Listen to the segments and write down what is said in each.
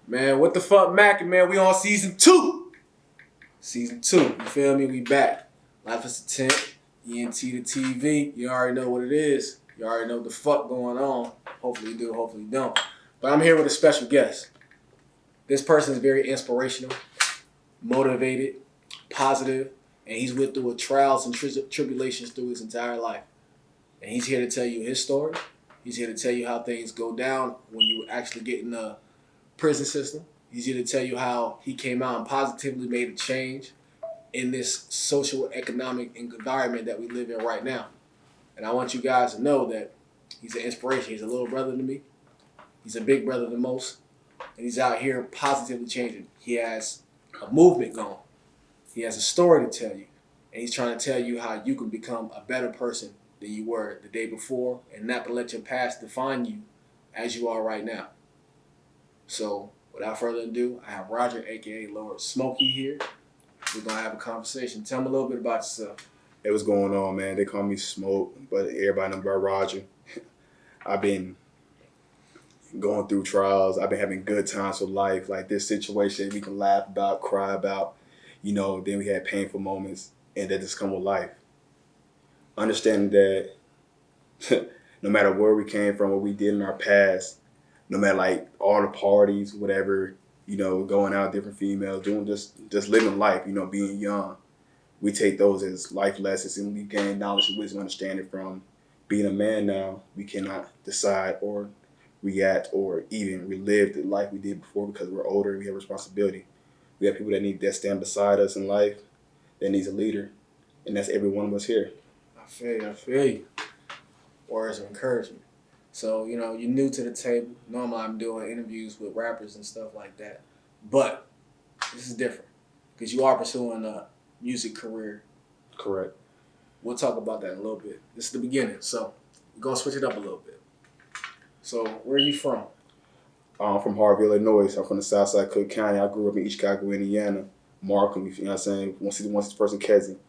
Man, what the fuck, Mac? Man, we on season 2. Season 2, you feel me? We back. LifelessIntent, ENT to TV. You already know what it is. You already know what the fuck going on. Hopefully you do, hopefully you don't. But I'm here with a special guest. This person is very inspirational, motivated, positive, and he's went through trials and tribulations through his entire life. And he's here to tell you his story. He's here to tell you how things go down when you actually get in the prison system. He's here to tell you how he came out and positively made a change in this social economic environment that we live in right now. And I want you guys to know that he's an inspiration. He's a little brother to me. He's a big brother to most. And he's out here positively changing. He has a movement going. He has a story to tell you. And he's trying to tell you how you can become a better person than you were the day before and not to let your past define you as you are right now. So, without further ado, I have Roger, a.k.a. Lord Smokey here. We're going to have a conversation. Tell me a little bit about yourself. Hey, what's going on, man? They call me Smoke, but everybody knows about Roger. I've been going through trials. I've been having good times with life. Like this situation we can laugh about, cry about. You know, then we had painful moments, and that just come with life. Understanding that no matter where we came from, what we did in our past, no matter like all the parties, whatever, you know, going out, different females, doing just living life, you know, being young. We take those as life lessons and we gain knowledge and wisdom, understanding from being a man now. We cannot decide or react or even relive the life we did before because we're older and we have responsibility. We have people that stand beside us in life, that needs a leader, and that's every one of us here. I feel you. Words of encouragement. So, you know, you're new to the table. Normally I'm doing interviews with rappers and stuff like that. But this is different because you are pursuing a music career. Correct. We'll talk about that in a little bit. This is the beginning, so we're going to switch it up a little bit. So, where are you from? I'm from Harvey, Illinois. I'm from the south side of Cook County. I grew up in East Chicago, Indiana. Markham, you know what I'm saying? 161st cousin.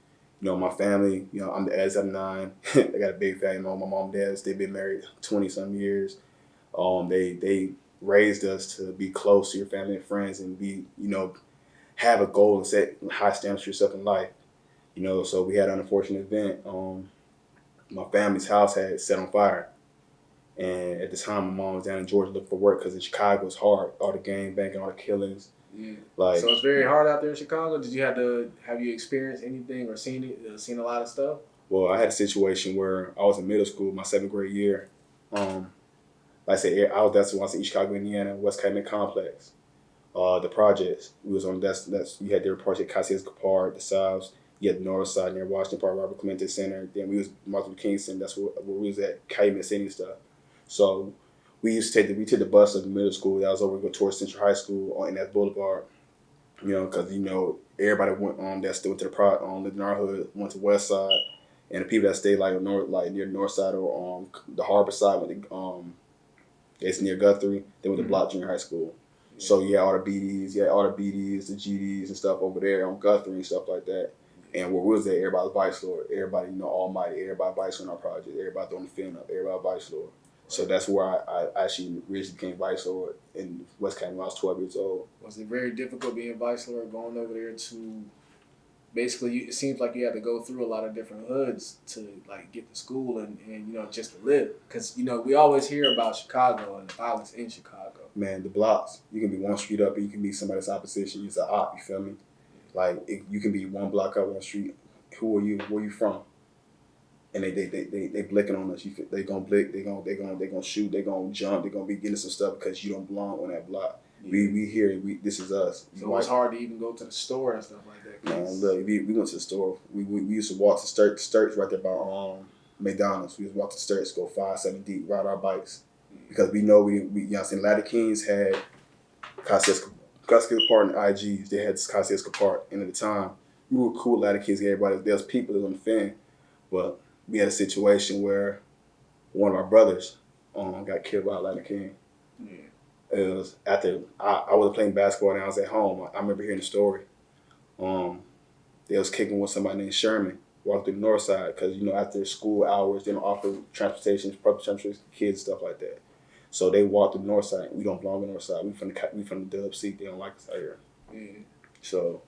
You know, my family, you know, I'm the eldest of 9. I got a big family. My mom and dad, they've been married 20-some years. They raised us to be close to your family and friends and be, you know, have a goal and set high standards for yourself in life. You know, so we had an unfortunate event. My family's house had set on fire. And at the time, my mom was down in Georgia looking for work because in Chicago it's hard. All the gang banging, all the killings. Yeah. Like, so it's very hard out there in Chicago. Did you have you experienced anything or seen a lot of stuff? Well, I had a situation where I was in middle school, my 7th grade year. Like I said, I was in East Chicago, Indiana, West Calumet Complex. The projects, we was on that's you had their project Kosciuszko Park, the South. You had the North Side near Washington Park, Robert Clemente Center. Then we was Martin Luther King Center. That's where we was at, Calumet City and stuff. So we took the bus to the middle school. That was over towards Central High School in that Boulevard. You know, because, you know, everybody went that still went to the lived in our hood, went to West Side, and the people that stayed like near the North Side or the Harbor Side, it's near Guthrie. They went to Block Junior High School. Yeah. So you had all the BDs, the GDs and stuff over there on Guthrie and stuff like that. And where we was at, everybody was Vice Lord. Everybody, you know, Almighty. Everybody Vice on our project. Everybody throwing the film up. Everybody Vice Lord. So that's where I actually originally became Vice Lord in West Calumet when I was 12 years old. Was it very difficult being Vice Lord, going over there to basically, it seems like you had to go through a lot of different hoods to like get to school and you know, just to live? Because, you know, we always hear about Chicago and violence in Chicago. Man, the blocks, you can be one street up and you can be somebody's opposition. You're an op, you feel me? Like, you can be one block up, one street. Who are you? Where you from? And they blinking on us. They gonna blink. They gonna shoot. They gonna jump. They gonna be getting some stuff because you don't belong on that block. Yeah. We here. This is us. So it's hard to even go to the store and stuff like that. Man, look, we went to the store. We used to walk to Sturts right there by McDonald's. We used to walk to Sturts, go 5-7 deep, ride our bikes because we know we you know, Latter Kings had Kosciuszko Park and IGs. They had Kosciuszko Park, and at the time we were cool. Latter Kings, everybody. There was people that was on the fan, but we had a situation where one of our brothers got killed by a Latin King. Yeah. It was after I was playing basketball and I was at home. I remember hearing the story. They was kicking with somebody named Sherman, walking through the north side because, you know, after school hours, they don't offer transportation, public transportation, kids, stuff like that. So they walked through the north side. We don't belong on the north side. We from the Dub seat. They don't like us out here. Yeah. So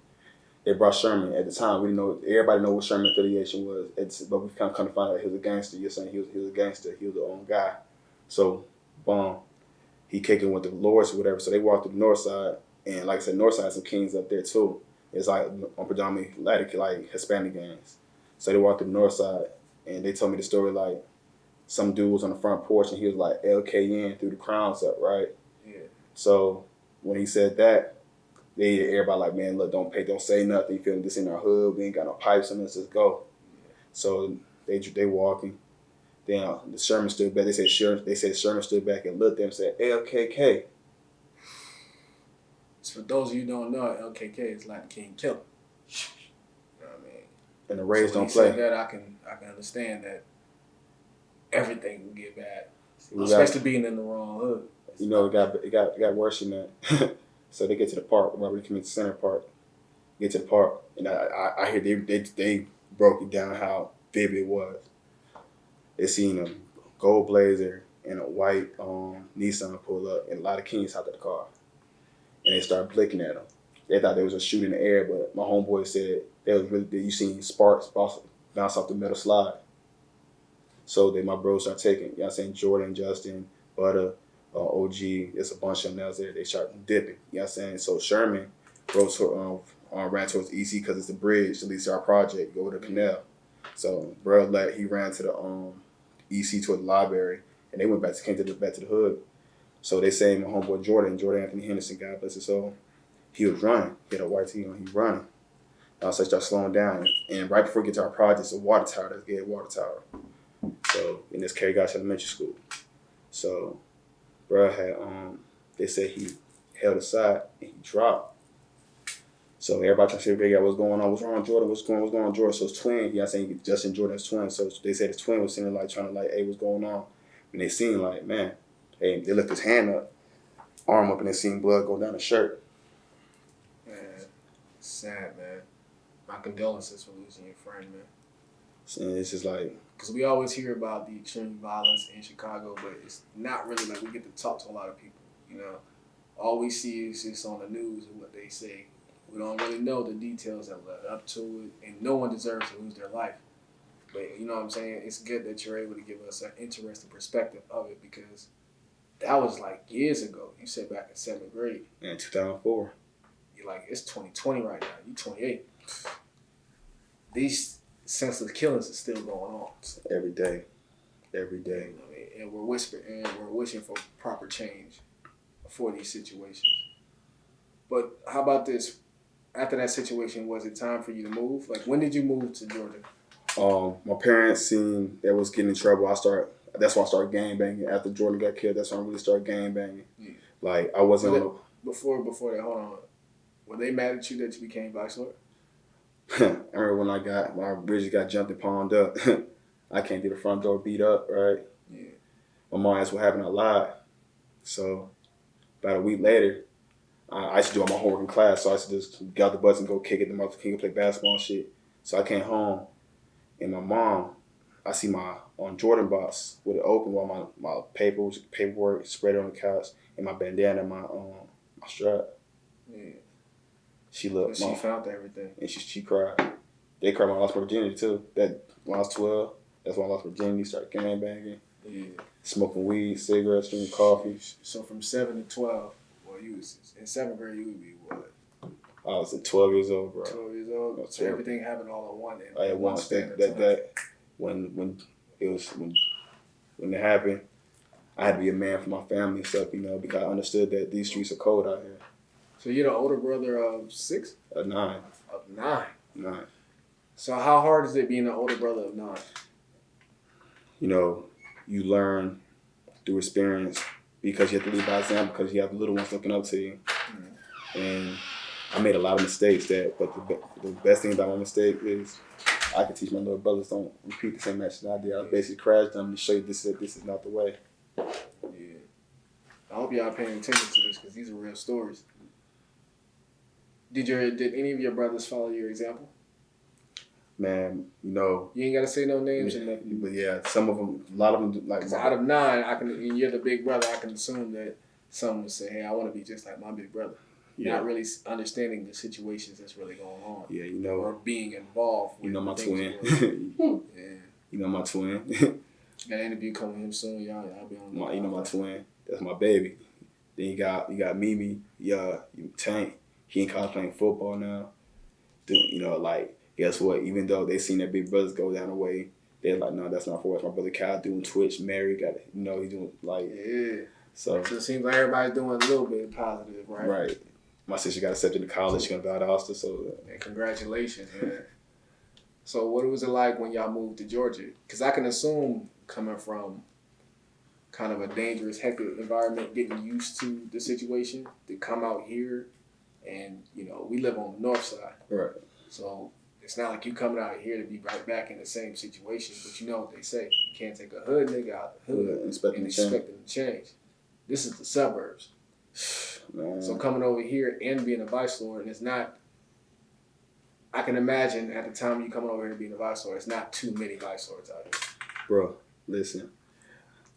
they brought Sherman. At the time, we didn't know. Everybody know what Sherman affiliation was. But we kind of find out he was a gangster. You're saying he was a gangster. He was the own guy. So, boom, he kicking with the lords or whatever. So they walked through the north side, and like I said, north side has some kings up there too. It's like on predominantly like Hispanic gangs. So they walked through the north side, and they told me the story like some dude was on the front porch and he was like LKN through the crowns up, right? Yeah. So when he said that, everybody like, man, look, don't say nothing. You feel me? This in our hood. We ain't got no pipes on us. Let's go. So they walking. Then the Sherman stood back. They said Sherman stood back and looked at him and said, LKK. So for those of you who don't know, LKK is Latin King Killer. You know what I mean? And the Rays don't play. play. That I can understand that everything will get bad, especially being in the wrong hood. You know, it got worse than that. So they get to the park. Robert Community Center Park. Get to the park, and I hear they broke it down how vivid it was. They seen a gold Blazer and a white Nissan pull up, and a lot of kings hopped out the car, and they started blinking at them. They thought there was a shoot in the air, but my homeboy said you seen sparks bounce off the metal slide. So my bros started taking, you know what I'm saying, Jordan, Justin, Butter, OG, there's a bunch of them out there. They started dipping, you know what I'm saying. So Sherman ran towards EC because it's a bridge that leads to our project, go to the canal. So bro he ran to the EC toward the library, and they went back to the hood. So they say my homeboy Jordan Anthony Henderson, God bless his soul, he was running. He had a white tee on, he was running. So I started slowing down, and right before we get to our project, it's a water tower, that's Gate Water Tower. So in this Carrigosh Elementary School. So bro had they said he held aside and he dropped. So everybody trying to figure out what's going on. What's wrong with Jordan? What's going on with Jordan? So his twin, yeah, saying Justin Jordan's twin. So they said his twin was sitting like trying to like, hey, what's going on? And they seen like, man, hey, they lift his hand up, arm up, and they seen blood go down his shirt. Man, it's sad, man. My condolences for losing your friend, man. And it's just like, because we always hear about the extreme violence in Chicago, but it's not really like we get to talk to a lot of people. You know, all we see is just on the news and what they say. We don't really know the details that led up to it, and no one deserves to lose their life. But you know what I'm saying? It's good that you're able to give us an interesting perspective of it, because that was like years ago. You said back in 7th grade. In 2004. You're like, it's 2020 right now. You're 28. These senseless killings are still going on. Every day. Every day. You know what I mean? And we're whispering, and we're wishing for proper change for these situations. But how about this? After that situation, was it time for you to move? Like, when did you move to Georgia? My parents seen that was getting in trouble. That's why I started gang banging. After Jordan got killed, that's when I really started gang banging. Yeah. Like, I wasn't on Before that, hold on. Were they mad at you that you became vice lord? I remember when I bridges got jumped and pawned up. I came through the front door beat up, right? Yeah. My mom asked what happened, I lied. So about a week later, I used to do all my homework in class, so I used to just get out the bus and go kick it, the mother king play basketball and shit. So I came home, and my mom, I see my on Jordan box with it open while my paperwork spread on the couch, and my bandana, my strap. Yeah. She looked. She found everything, and she cried. They cried when I lost my virginity too. That when I was 12, that's when I lost my virginity. Started gang banging, smoking weed, cigarettes, drinking coffee. So from 7 to 12. You was in 7th grade. You would be what? I was at 12 years old, bro. 12 years old. So everything happened all at one. I had one that when it happened, I had to be a man for my family and stuff, you know, because I understood that these streets are cold out here. So you're the older brother of 6? Of 9. Of 9. 9. So how hard is it being the older brother of 9? You know, you learn through experience. Because you have to lead by example, because you have the little ones looking up to you. Mm-hmm. And I made a lot of mistakes but the best thing about my mistake is I can teach my little brothers don't repeat the same action I did. I basically crashed them to show you this is not the way. Yeah. I hope y'all paying attention to this, because these are real stories. Did any of your brothers follow your example? Man, you know. You ain't gotta say no names Yeah, or nothing. but yeah, some of them, a lot of them, like. Because out of 9, and you're the big brother, I can assume that someone would say, "Hey, I want to be just like my big brother." Yeah. Not really understanding the situations that's really going on. Yeah, you know. Or being involved with you know my twin. Yeah. You know my twin. Got an interview coming with him soon. Y'all be on the You know my twin. That's my baby. Then you got Mimi. Yeah, Tank. He in college playing football now. You know, like, guess what? Even though they seen their big brothers go down the way, they're like, no, that's not for us. My brother Kyle doing Twitch. Mary got it. You know, he's doing like. Yeah. So it seems like everybody's doing a little bit positive, right? Right. My sister got accepted to college. She's gonna go to Austin. So. Man, congratulations, man. So what was it like when y'all moved to Georgia? Because I can assume coming from kind of a dangerous, hectic environment, getting used to the situation, to come out here, and you know we live on the north side, right? So it's not like you coming out here to be right back in the same situation. But you know what they say: you can't take a hood nigga out the hood and expect them to change. This is the suburbs. Man. So coming over here and being a vice lord, and it's not. I can imagine at the time you coming over here being a vice lord, it's not too many vice lords out here. Bro, listen.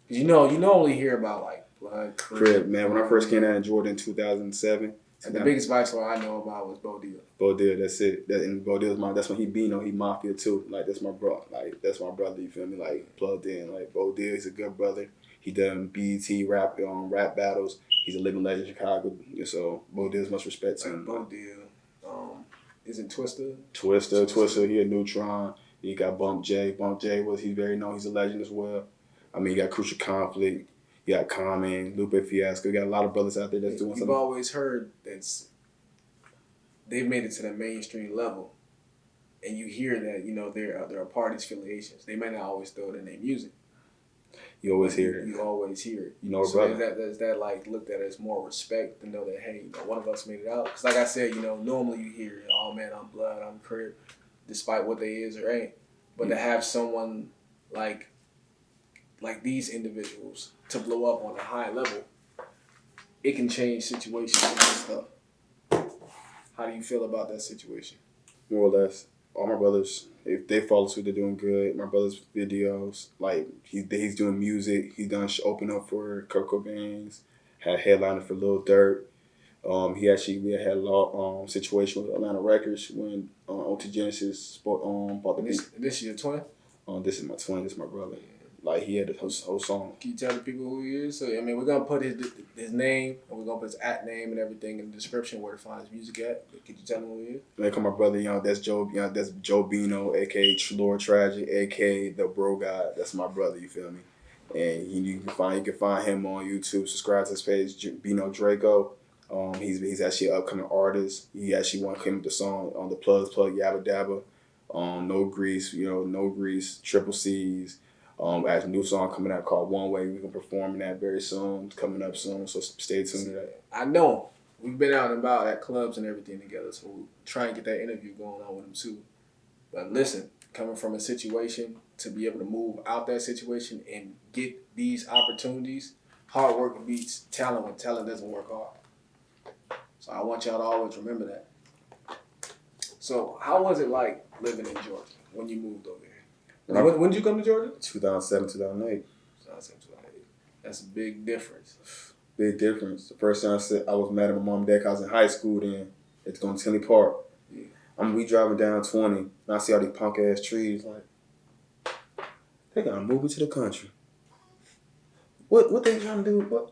You only hear about like blood, crib. Man, when I first came down in Georgia in 2007. And the biggest vice lord I know about was Bo Deal. Bo Deal, that's it. And Bo Deal's that's when he Bino, he mafia too. Like that's my bro. Like that's my brother, you feel me? Like plugged in. Like Bo Deal, he's a good brother. He done BET rap battles. He's a living legend in Chicago. So Bo Deal's much respect to him. Bo Deal. Isn't Twister? Twister, he a Neutron. He got Bump J. He's very known. He's a legend as well. I mean, you got Crucial Conflict. You got Common, Lupe Fiasco. You got a lot of brothers out there that's doing something. You've always heard that they've made it to the mainstream level. And you hear that, there are parties affiliations. They may not always throw it in their music. You always hear it. You always hear it. You know, so brother. Is that like looked at as more respect to know that, hey, one of us made it out? Because like I said, normally you hear, oh man, I'm blood, I'm crip, despite what they is or ain't. But to have someone like these individuals to blow up on a high level, it can change situations and stuff. How do you feel about that situation? More or less. All my brothers, if they follow suit, they're doing good. My brother's videos, like he's doing music. He's done open up for Kurt Cobain's, had a headliner for Lil Durk. We had a law situation with Atlanta Records when OT Genesis bought the beat. This is your twin? This is my twin. This is my brother. Like he had the whole song. Can you tell the people who he is? So we're gonna put his name and we're gonna put his @name and everything in the description where to find his music at. But could you tell them who he is? They call my brother, that's Joe. That's Joe Bino, aka Lord Tragic, aka the Bro God. That's my brother. You feel me? And you can find him on YouTube. Subscribe to his page, Bino Draco. He's actually an upcoming artist. He actually came with the song on the Plug Yabba Dabba. No Grease, No Grease, Triple C's. As a new song coming out called One Way. We're gonna perform that very soon. It's coming up soon, so stay tuned to that. I know we've been out and about at clubs and everything together, so we'll try and get that interview going on with him too. But listen, coming from a situation to be able to move out that situation and get these opportunities, hard work beats talent when talent doesn't work hard. So I want y'all to always remember that. So how was it like living in Georgia when you moved over here? When did you come to Georgia? 2007, 2008. 2007, 2008. That's a big difference. Big difference. The first time I was mad at my mom and dad 'cause I was in high school then. It's going to Tinley Park. Yeah. We driving down 20, and I see all these punk ass trees. Like, they gotta move me to the country. What they trying to do?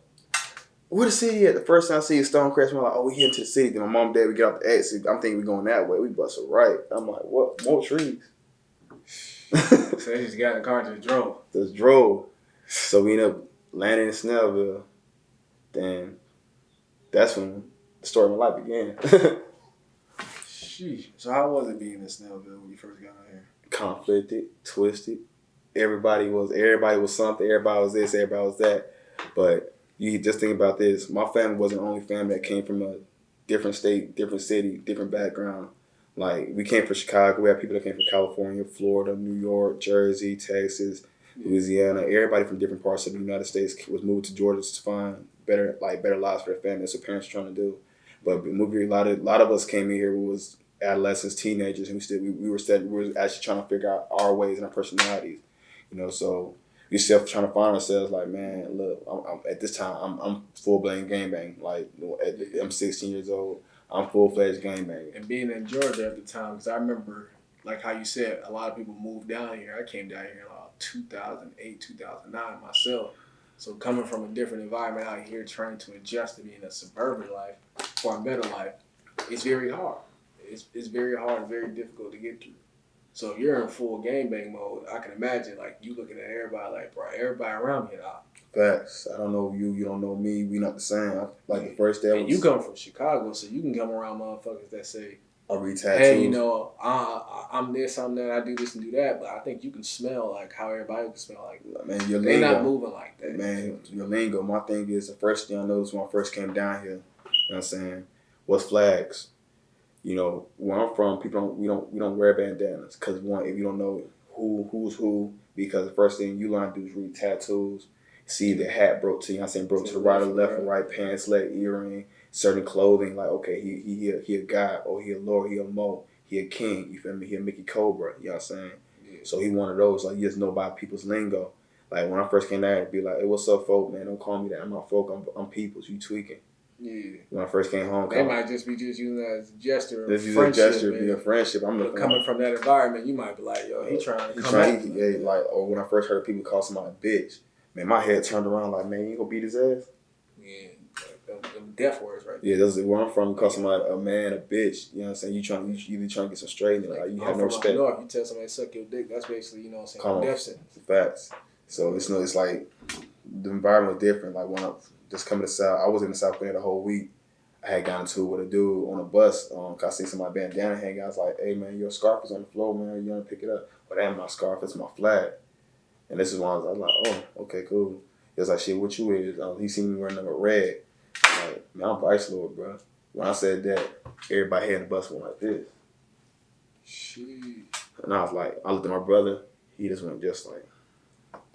Where the city at? The first time I see a Stonecrest, I'm like, we heading to the city. Then my mom and dad, we get off the exit. I'm thinking we going that way. We bust a right. I'm like, what? More trees? So they just got in the car and just drove. So we ended up landing in Snellville. Then that's when the story of my life began. Sheesh. So how was it being in Snellville when you first got out here? Conflicted, twisted. Everybody was something. Everybody was this, everybody was that. But you just think about this. My family wasn't the only family that came from a different state, different city, different background. Like, we came from Chicago. We had people that came from California, Florida, New York, Jersey, Texas, Louisiana. Everybody from different parts of the United States was moved to Georgia to find better lives for their family. That's what parents are trying to do. But a lot of us came in here who was adolescents, teenagers, and we were actually trying to figure out our ways and our personalities. So we still trying to find ourselves. Like, man, look, I'm at this time, I'm full blown gangbang. Like, I'm 16 years old. I'm full fledged gangbang. And being in Georgia at the time, because I remember, like how you said, a lot of people moved down here. I came down here in 2008, 2009 myself. So coming from a different environment out here, trying to adjust to being a suburban life or a better life, it's very hard. It's very hard and very difficult to get through. So if you're in full gangbang mode, I can imagine like you looking at everybody like, bro, everybody around me out. Facts. I don't know you. You don't know me. We not the same. Like the first day. And you come from Chicago, so you can come around motherfuckers that say, I read tattoos. hey, I'm this, I'm that, I do this and do that, but I think you can smell like how everybody can smell like. Man, your they're lingo. not moving like that. Man, your lingo. My thing is the first thing I noticed when I first came down here. You know what I'm saying? Was flags. Where I'm from, we don't wear bandanas because one, if you don't know who's who, because the first thing you learn to do is read tattoos, see the hat broke to broke to the right or left or right, pants, leg, earring, certain clothing. Like, okay, he a guy, or he a lord, he a mo, he a king. You feel me? He a Mickey Cobra. You know what I'm saying? Yeah. So he one of those. Like, you just know by people's lingo. Like when I first came down, it'd be like, hey, what's up, folk, man? Don't call me that. I'm not folk. I'm peoples. You tweaking. Yeah. When I first came home, they might just be using that as a gesture. This is a gesture, be a friendship. I'm looking coming from that environment. You might be like, yo, he trying to come like, or when I first heard people call somebody a bitch, man, my head turned around like, man, you ain't gonna beat his ass. Yeah, them death words right there. Yeah, this is where I'm from. You call somebody a man, a bitch. You know what I'm saying? You either trying to get some straightening. Like you have no respect. North, you tell somebody to suck your dick, that's basically, you know what I'm saying, death sentence. Facts. So it's like the environment was different. Like when I just coming to South, I was in the South Carolina the whole week. I had gotten to it with a dude on a bus. Cause I seen somebody bandana hanging. I was like, hey man, your scarf is on the floor, man. You want to pick it up? But that ain't my scarf, it's my flag. And this is when I was like, oh, okay, cool. He was like, shit, what you is? He seen me wearing number red. I'm like, man, I'm Vice Lord, bro. When I said that, everybody had the bus went like this. Sheesh. And I was like, I looked at my brother. He just went just like.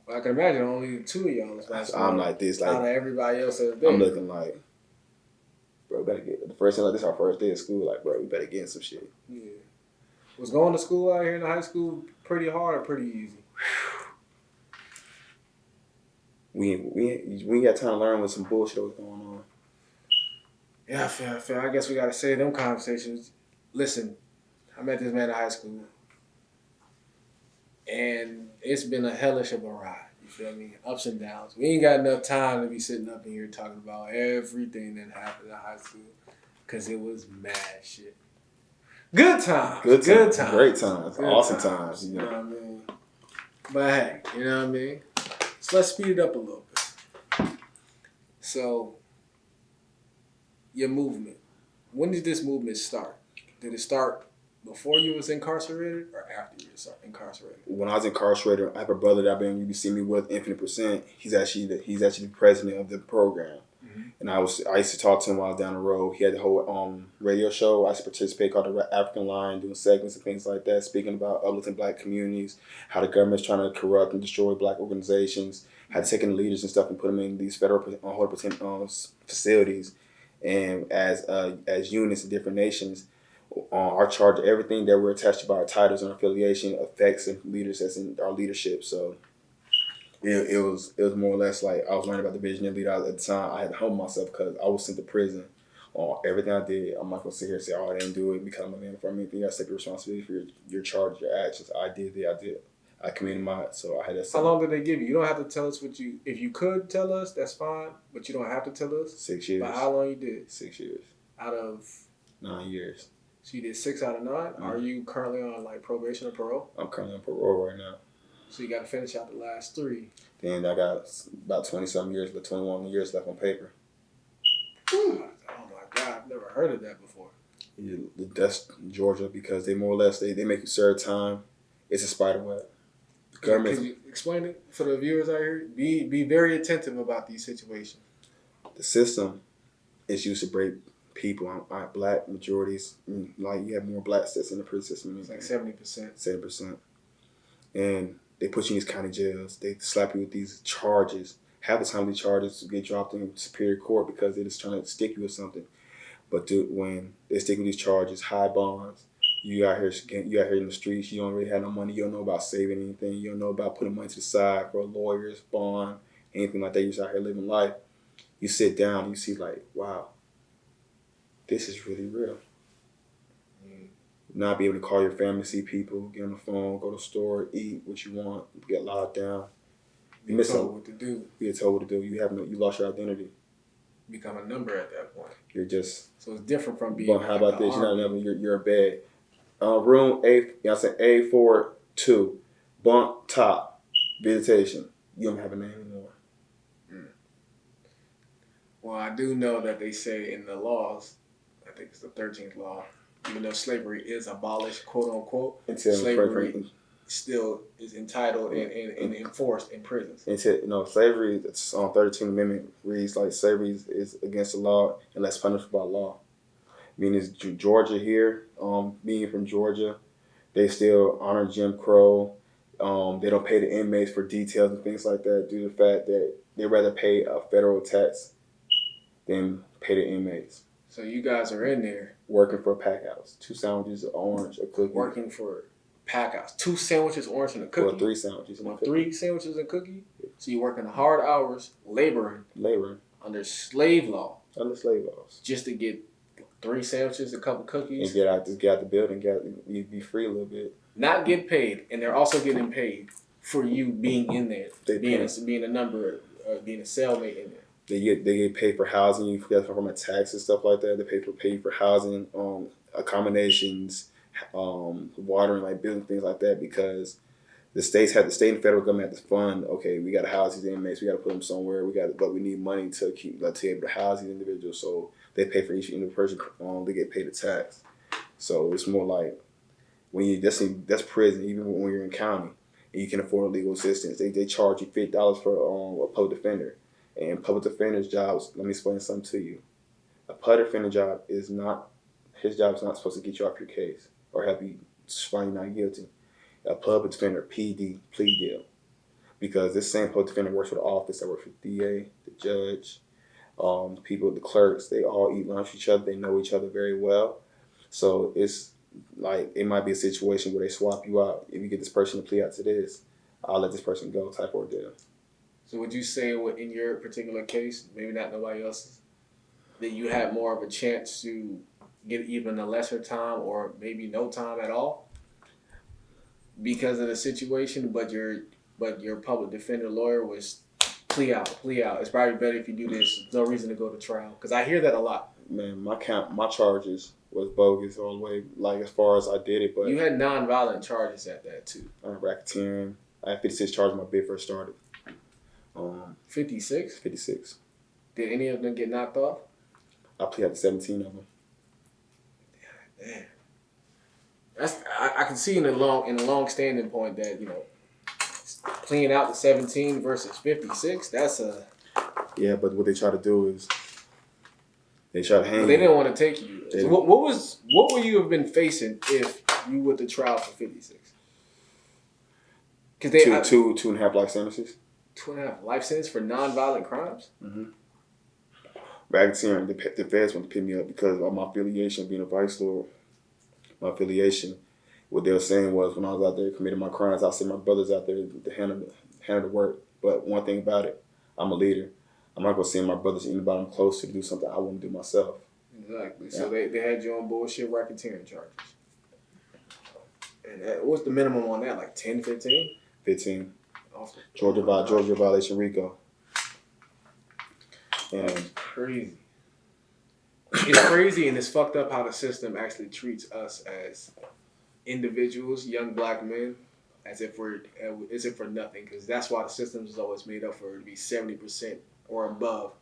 Well, I can imagine only two of y'all. I'm like this, like. Out of everybody else is there. I'm looking like. Bro, better get the first thing like this. Our first day of school, like, bro, we better get in some shit. Yeah, was going to school out here in the high school pretty hard or pretty easy? We got time to learn what some bullshit was going on. Yeah, I feel. I guess we gotta say them conversations. Listen, I met this man in high school, and it's been a hellish of a ride. You feel me? Ups and downs. We ain't got enough time to be sitting up in here talking about everything that happened in high school, cause it was mad shit. Good times. Good times. Great times. Awesome times. You know what I mean? But hey, you know what I mean? So let's speed it up a little bit. So, your movement. When did this movement start? Did it start before you was incarcerated or after you was incarcerated? When I was incarcerated, I have a brother that you can see me with, Infinite Percent. He's actually the president of the program. Mm-hmm. And I used to talk to him while I was down the road. He had the whole radio show I used to participate called the African Line, doing segments and things like that, speaking about uplifting black communities, how the government's trying to corrupt and destroy black organizations, how to take in the leaders and stuff and put them in these federal facilities, and as units in different nations. Our charge, everything that we're attached to by our titles and affiliation affects and leaders that's in our leadership. So it was more or less like I was learning about the visionary leader at the time. I had to humble myself because I was sent to prison on everything I did. I'm not gonna sit here and say, oh, I didn't do it because I'm a man for me. You gotta take the responsibility for your charge, your actions. I did it. I committed mine, so I had that. How long did they give you? You don't have to tell us what you. If you could tell us, that's fine, but you don't have to tell us. 6 years. But how long you did? 6 years. Out of 9 years. So you did 6 out of 9. Mm-hmm. Are you currently on like probation or parole? I'm currently on parole right now. So you got to finish out the last 3. Then I got about 20-something years, but 21 years left on paper. Whew. Oh my God, I've never heard of that before. Yeah, that's Georgia because they more or less they make you serve time. It's a spider web. Can you explain it for the viewers out here? Be very attentive about these situations. The system is used to break people, black majorities. Like you have more black sets in the prison system. It's like 70%. 70%. And they put you in these county jails. They slap you with these charges. Half the time these charges get dropped in superior court because they're just trying to stick you with something. But when they stick with these charges, high bonds, You out here in the streets. You don't really have no money. You don't know about saving anything. You don't know about putting money to the side for lawyers, bond, anything like that. You're just out here living life. You sit down and you see like, wow, this is really real. Not be able to call your family, see people, get on the phone, go to the store, eat what you want, get locked down. You miss told what to do. You get told what to do. You lost your identity. Become a number at that point. You're just. So it's different from being. But how about this? You're not a number. You're a bed. Room A42, bunk top, visitation. You don't have a name anymore. Well, I do know that they say in the laws, I think it's the 13th law, even though slavery is abolished, quote unquote, slavery still is entitled and enforced in prisons. Slavery, it's on 13th Amendment reads like slavery is against the law unless punished by law. Meaning Georgia here, being from Georgia, they still honor Jim Crow. They don't pay the inmates for details and things like that due to the fact that they rather pay a federal tax than pay the inmates. So you guys are in there. Working for a pack house. 2 sandwiches, an orange, a cookie. Working for pack house. 2 sandwiches, orange, and a cookie. Or 3 sandwiches and a cookie. 3 sandwiches and a cookie? So you're working hard hours, laboring. Under slave law. Under slave laws. Just to get 3 sandwiches, a couple cookies. And get out the building, you be free a little bit. Not get paid, and they're also getting paid for you being in there. Being a number, being a cellmate in there. They get paid for housing. You get from a tax and stuff like that. They pay for housing, accommodations, watering, like building things like that, because the state and federal government have to fund. Okay, we got to house these inmates. We got to put them somewhere. but we need money to keep to be able to house these individuals. So they pay for each individual person. They get paid a tax. So it's more like when that's prison. Even when you're in county and you can afford legal assistance, they charge you $50 for a public defender. And public defender's jobs, let me explain something to you. A public defender job his job is not supposed to get you off your case or help you find you not guilty. A public defender, PD, plea deal. Because this same public defender works for the office, that works for the DA, the judge, the people, the clerks, they all eat lunch with each other, they know each other very well. So it's like, it might be a situation where they swap you out. If you get this person to plea out to this, I'll let this person go type ordeal. So would you say in your particular case, maybe not nobody else's, that you had more of a chance to get even a lesser time or maybe no time at all because of the situation, but your public defender lawyer was plea out. It's probably better if you do this. There's no reason to go to trial. Because I hear that a lot. Man, my charges was bogus all the way, like as far as I did it. But you had nonviolent charges at that too. Racketeering. I had 56 charges when my bid first started. 56? 56. Did any of them get knocked off? I pleaded to 17 of them. Damn. I can see in a long standing point that, pleading out to 17 versus 56, that's a... Yeah, but what they try to do is they try to hang you. They didn't want to take you. So what would you have been facing if you went to trial for 56? Because two and a half life sentences. 2.5 life sentence for non-violent crimes? Mm-hmm. Racketeering, the feds want to pick me up because of my affiliation, being a vice lord. My affiliation, what they were saying was when I was out there committing my crimes, I sent my brothers out there to handle the work. But one thing about it, I'm a leader. I'm not going to send my brothers or anybody I'm close to do something I wouldn't do myself. Exactly. Yeah. So they had you on bullshit racketeering charges. And what's the minimum on that? Like 10, 15? 15. Georgia violation RICO. And that's crazy. It's crazy and it's fucked up how the system actually treats us as individuals, young black men, as if we're nothing. Because that's why the system is always made up for it to be 70% or above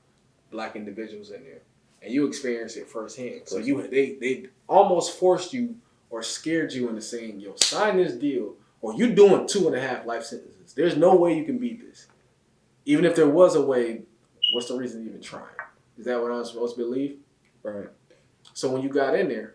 black individuals in there, and you experience it firsthand. So they almost forced you or scared you into saying, "Yo, sign this deal, or you doing 2.5 life sentences." There's no way you can beat this. Even if there was a way, what's the reason to even try? Is that what I'm supposed to believe? Right. So when you got in there,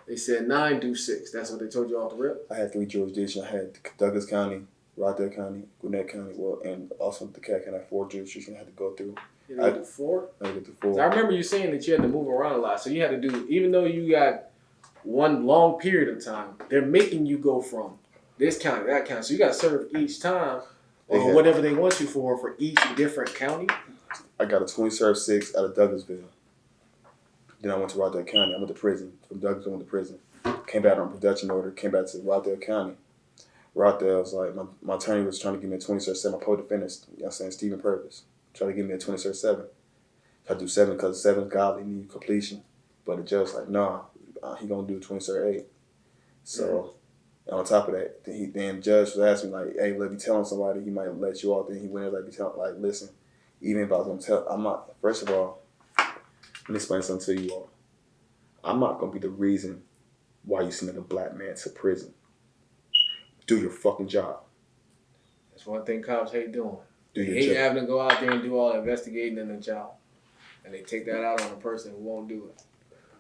they said 9 do 6. That's what they told you off the rip? I had 3 jurisdictions. I had Douglas County, Rockdale County, Gwinnett County, and also DeKalb County. I had 4 jurisdictions I had to go through. You had to do 4? I had to do 4. So I remember you saying that you had to move around a lot. So you had to do, even though you got one long period of time. They're making you go from this county, that county. So you got to serve each time or whatever they want you for each different county. I got a 20-serve-6 out of Douglasville. Then I went to Rockdale County. I went to prison. From Douglasville, I went to prison. Came back on production order. Came back to Rockdale County. Rockdale was like, my attorney was trying to give me a 20-serve-7. My co-defendant, you know what I'm saying, Stephen Purvis, tried to give me a 20-serve-7. I do 7 because 7 is godly, need completion. But the judge was like, nah, he gonna do 20-serve-8. So on top of that, then the judge was asking me like, hey, let me tell him somebody, he might let you off. Then he went and let me tell, like, listen, even if I was gonna tell, I'm not. First of all, let me explain something to you all. I'm not gonna be the reason why you send a black man to prison. Do your fucking job. That's one thing cops hate doing. They hate having to go out there and do all the investigating in the job. And they take that out on a person who won't do it.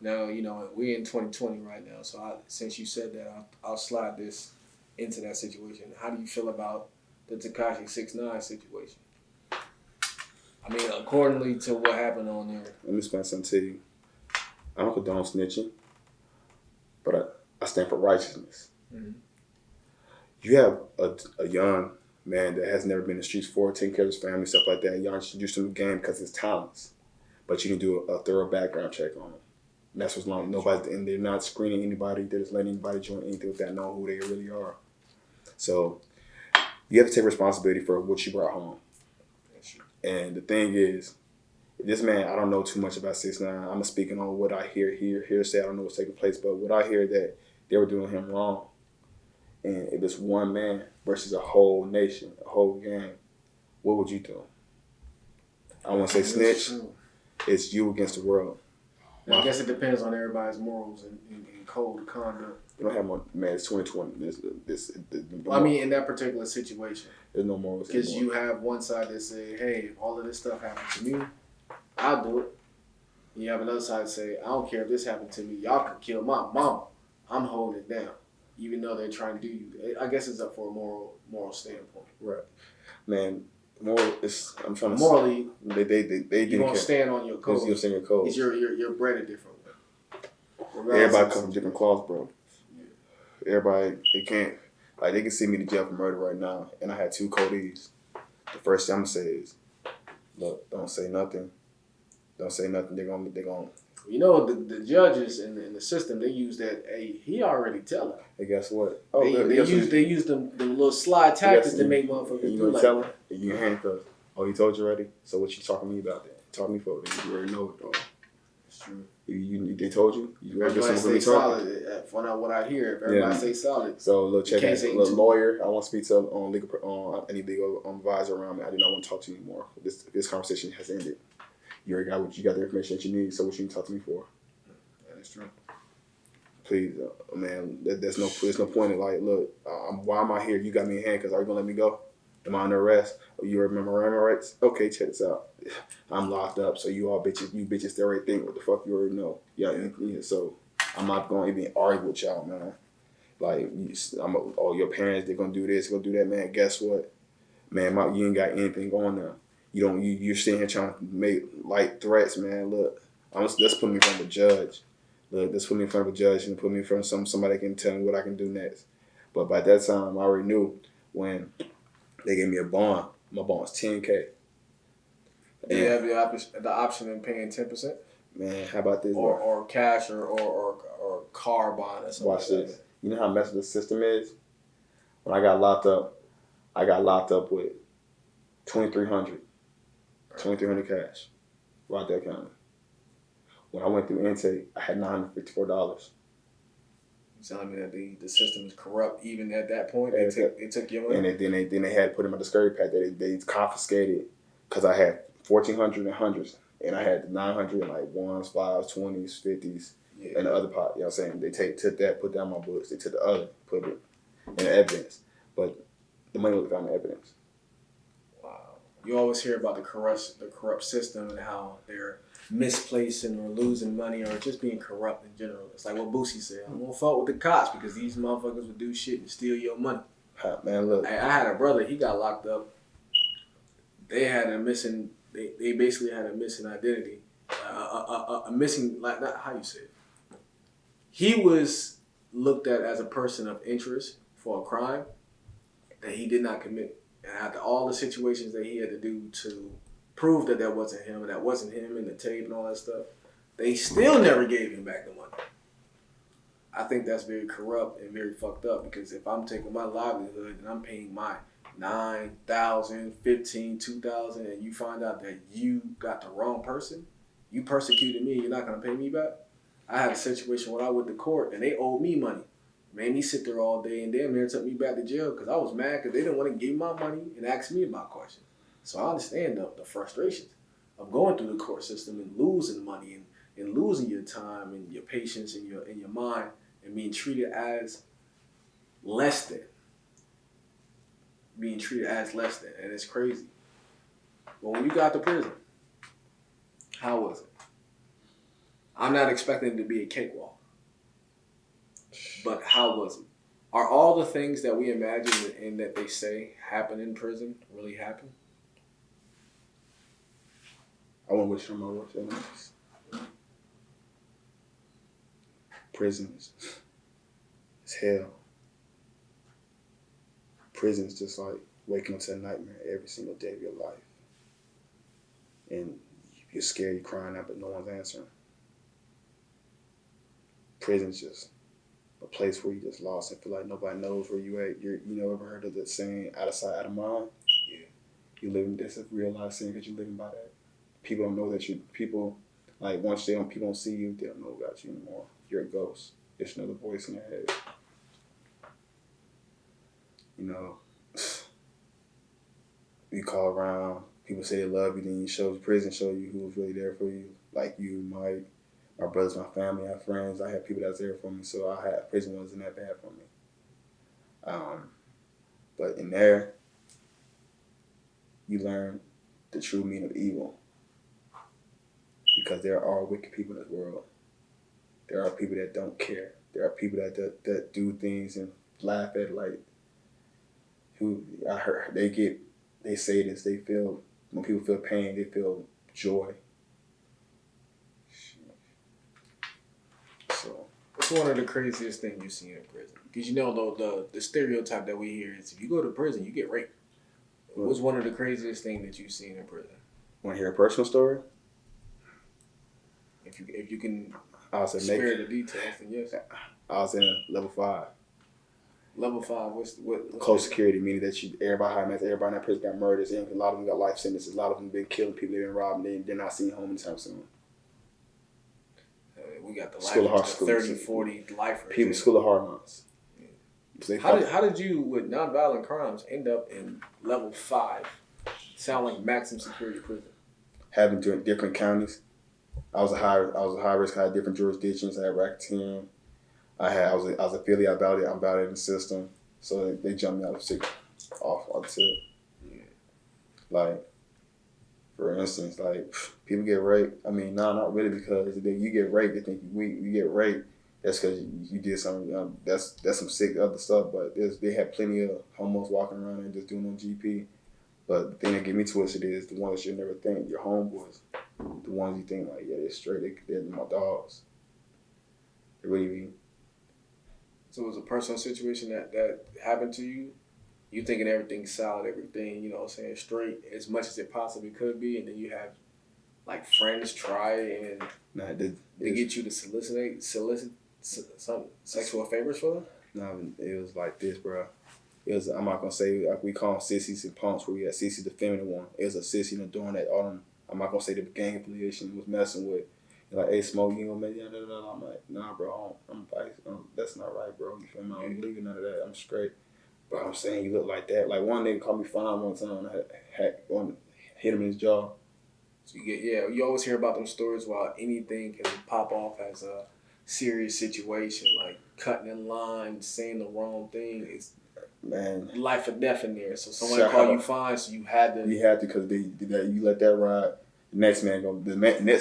Now, you know, we're in 2020 right now, so since you said that, I'll slide this into that situation. How do you feel about the Tekashi 6ix9ine situation? I mean, accordingly to what happened on there. Let me explain something to you. I don't condone snitching, but I stand for righteousness. Mm-hmm. You have a young man that has never been in the streets before, taking care of his family, stuff like that. Y'all introduce him to the game because of his talents. But you can do a thorough background check on him. And that's what's long. Nobody, and they're not screening anybody. They're just letting anybody join anything without knowing who they really are. So you have to take responsibility for what you brought home. And the thing is, this man, I don't know too much about 6ix9ine. I'm speaking on what I hearsay. I don't know what's taking place, but what I hear that they were doing him wrong. And if it's one man versus a whole nation, a whole gang, what would you do? I want to say snitch. It's you against the world. I guess it depends on everybody's morals and code of conduct. You don't have more, man. It's 2020. I mean, in that particular situation, there's no morals. Because you have one side that say, "Hey, if all of this stuff happened to me, I'll do it." And you have another side that say, "I don't care if this happened to me. Y'all could kill my mama. I'm holding it down." Even though they're trying to do you, I guess it's up for a moral standpoint. Right, man. Moral. I'm trying to morally. They you gonna stand on your code. You stand your code. It's you're bred a different way. Everybody comes from different cloths, bro. Yeah. Everybody they can send me to jail for murder right now, and I had 2 codees. The first thing I'm gonna say is, look, don't say nothing. Don't say nothing. They're gonna. You know, the judges in the system, they use that, hey, he already tell her. Hey, guess what? Oh, they use them little slide tactics to make motherfuckers do like tell him? You handcuffed. Oh, he told you already? So what you talking to me about that? Talk me for it. You already know it, though. It's true. They told you? You already everybody stay solid. Find out what I hear. If everybody stay solid. So, little check out. Little lawyer. I want to speak to any legal advisor around me. I do not want to talk to you anymore. This conversation has ended. You already got you got the information that you need. So what you need to talk to me for? That is true. Please, man. There's no point in like, look, why am I here? You got me in handcuffs. Are you gonna let me go? Am I under arrest? Oh, you remember my rights? Okay, check this out. I'm locked up. So you bitches still already think what the fuck you already know. Yeah. So I'm not gonna even argue with y'all, man. Like, your parents, they're gonna do this, gonna do that, man. Guess what, man? You ain't got anything going now. You're sitting here trying to make light threats, man. Look, let's put me in front of a judge. Look, let's put me in front of a judge and put me in front of somebody that can tell me what I can do next. But by that time, I already knew when they gave me a bond. My bond was $10K. Do you have the option in paying 10%? Man, how about this? Or cash or car bond or something. Watch this. You know how messed the system is? When I got locked up with $2,300 cash, Rockdale County. When I went through intake, I had $954. You telling me that the system is corrupt even at that point? They took your money? And then they had put in my discovery pack that they confiscated because I had 1,400 and hundreds, and I had 900 and like ones, fives, 20s, 50s, and the other pot. You know what I'm saying? They took that, put down my books. They took the other, put it in evidence, but the money was found in evidence. You always hear about the corrupt system and how they're misplacing or losing money or just being corrupt in general. It's like what Boosie said. I'm gonna fault with the cops because these motherfuckers would do shit and steal your money. Man, look. I had a brother. He got locked up. They had a missing. They basically had a missing identity. A missing, like, not how you say it. he was looked at as a person of interest for a crime that he did not commit. And after all the situations that he had to do to prove that that wasn't him and that wasn't him and the tape and all that stuff, they still never gave him back the money. I think that's very corrupt and very fucked up, because if I'm taking my livelihood and I'm paying my $9,000, $15,000, $2,000, and you find out that you got the wrong person, you persecuted me, you're not gonna pay me back. I had a situation when I went to court and they owed me money. Made me sit there all day and damn near took me back to jail because I was mad because they didn't want to give me my money and ask me about questions. So I understand the frustrations of going through the court system and losing money and losing your time and your patience and your mind and being treated as less than. Being treated as less than. And it's crazy. But when you got to prison, how was it? I'm not expecting it to be a cakewalk. But how was it? Are all the things that we imagine and that they say happen in prison really happen? I want to wish them my worst enemies. Prison is hell. Prison is just like waking up to a nightmare every single day of your life. And you're scared, you're crying out, but no one's answering. Prison's just a place where you just lost and feel like nobody knows where you at. You ever heard of the saying, out of sight, out of mind? Yeah. You living, that's a real life saying because you're living by that. People don't know that like once people don't see you, they don't know about you anymore. You're a ghost. It's another voice in their head. You call around, people say they love you, then prison show you who was really there for you. Like you, my brothers, my family, I have friends, I have people that's there for me, so prison wasn't that bad for me. But in there, you learn the true meaning of evil. Because there are wicked people in this world. There are people that don't care. There are people that do things and laugh at, like, who I heard, they say this, when people feel pain, they feel joy. So it's one of the craziest things you see in prison. Because the stereotype that we hear is if you go to prison, you get raped. What's one of the craziest things that you've seen in prison? Want to hear a personal story? If you can spare the details, then yes. I was in level 5. Level 5, what's close security, meaning that everybody in that prison got murdered. A lot of them got life sentences. A lot of them been killing people. They've been robbing. They're not seeing home anytime soon. We got the school of hard 30, 40 lifers. People, school of hard knocks. Yeah. How did you, with nonviolent crimes, end up in level 5? Sound like maximum security prison. Having different counties. I was a high risk. I had different jurisdictions. I had racketeering. I was affiliated about it. I'm about it in the system. So they jumped me out of off the tip. Yeah. Like, for instance, like people get raped. I mean, not really, because if you get raped, they think you're weak. You get raped, that's because you did something. That's some sick other stuff. But they have plenty of homos walking around and just doing on GP. But the thing that get me twisted is the ones that you never think, your homeboys, the ones you think like, yeah, they're straight. They're my dogs. They really be. So it was a personal situation that happened to you. You thinking everything's solid, everything, straight as much as it possibly could be, and then you have like friends try and they get you to solicit some sexual favors for them. No, it was like this, bro. I'm not gonna say like we call them sissies and punks, where we had sissies the feminine one. It was a sissy doing that all them. I'm not gonna say the gang affiliation was messing with. Like, hey, Smoke, you gonna make it? I'm like, nah, bro, that's not right, bro. You feel me? I don't believe in none of that. I'm straight. But I'm saying you look like that. Like, one nigga called me fine one time and I hit him in his jaw. So you always hear about them stories while anything can pop off as a serious situation, like cutting in line, saying the wrong thing. It's life or death in there. So someone called you fine, so you had to. You had to, because you let that ride. The next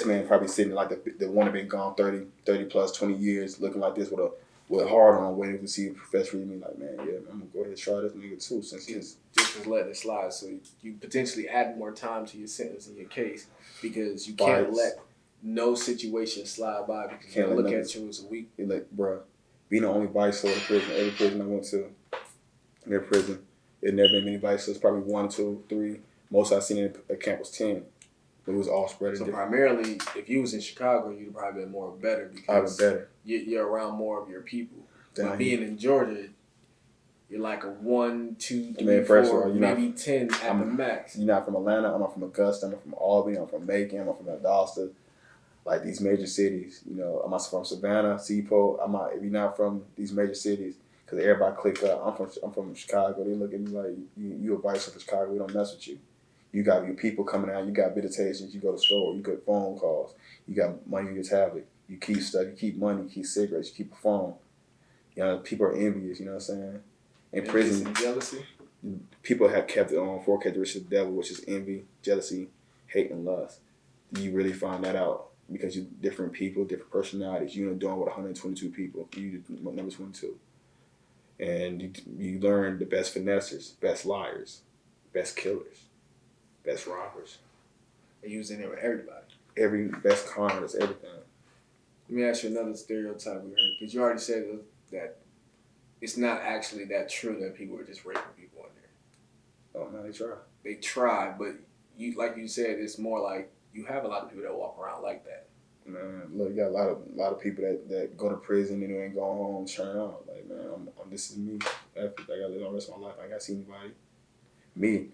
man probably sitting like the one that been gone 30 plus 20 years, looking like this with a hard on, waiting to see a professor read me like, man, yeah, I'm gonna go ahead and try this nigga too, since just was letting it slide. So you potentially add more time to your sentence in your case, because you can't let no situation slide by because Can't they let look nothing- at you as a weak. Like, bruh, being the only vice lord in prison, every prison I went to, in their prison, it never been many vice lords, probably 1, 2, 3. Most I've seen in a camp was 10. It was all spread. So primarily, if you was in Chicago, you'd probably been more better I've been because better. you're around more of your people. Down But here. being in Georgia, you're like a 1, 2, 3, Man, first of 4, all, you're maybe not- 10 at the max. You're not from Atlanta. I'm not from Augusta. I'm not from Albany. I'm from Macon. I'm from Valdosta. Like these major cities, you know, I'm not from Savannah, Seaport. If you're not from these major cities, because everybody click up. I'm from Chicago. They look at me like you a vice for Chicago. We don't mess with you. You got your people coming out. You got visitations. You go to store. You get phone calls. You got money on your tablet. You keep stuff. You keep money. You keep cigarettes. You keep a phone. You know, people are envious. You know what I'm saying? In prison, And jealousy. people have kept it on 4 characteristics of the devil, which is envy, jealousy, hate, and lust. You really find that out because you're different people, different personalities. You're doing with 122 people. You number 22. And you learn the best finessers, best liars, best killers, best robbers. And you was in there with everybody. Every best conners, everything. Let me ask you another stereotype we heard, because you already said that it's not actually that true that people are just raping people in there. Oh man, they try. They try, but you, like you said, it's more like you have a lot of people that walk around like that. Man, look, you got a lot of people that go to prison and they ain't going home and turn out. Like, man, this is me. I gotta live the rest of my life. I ain't gotta see anybody. Me,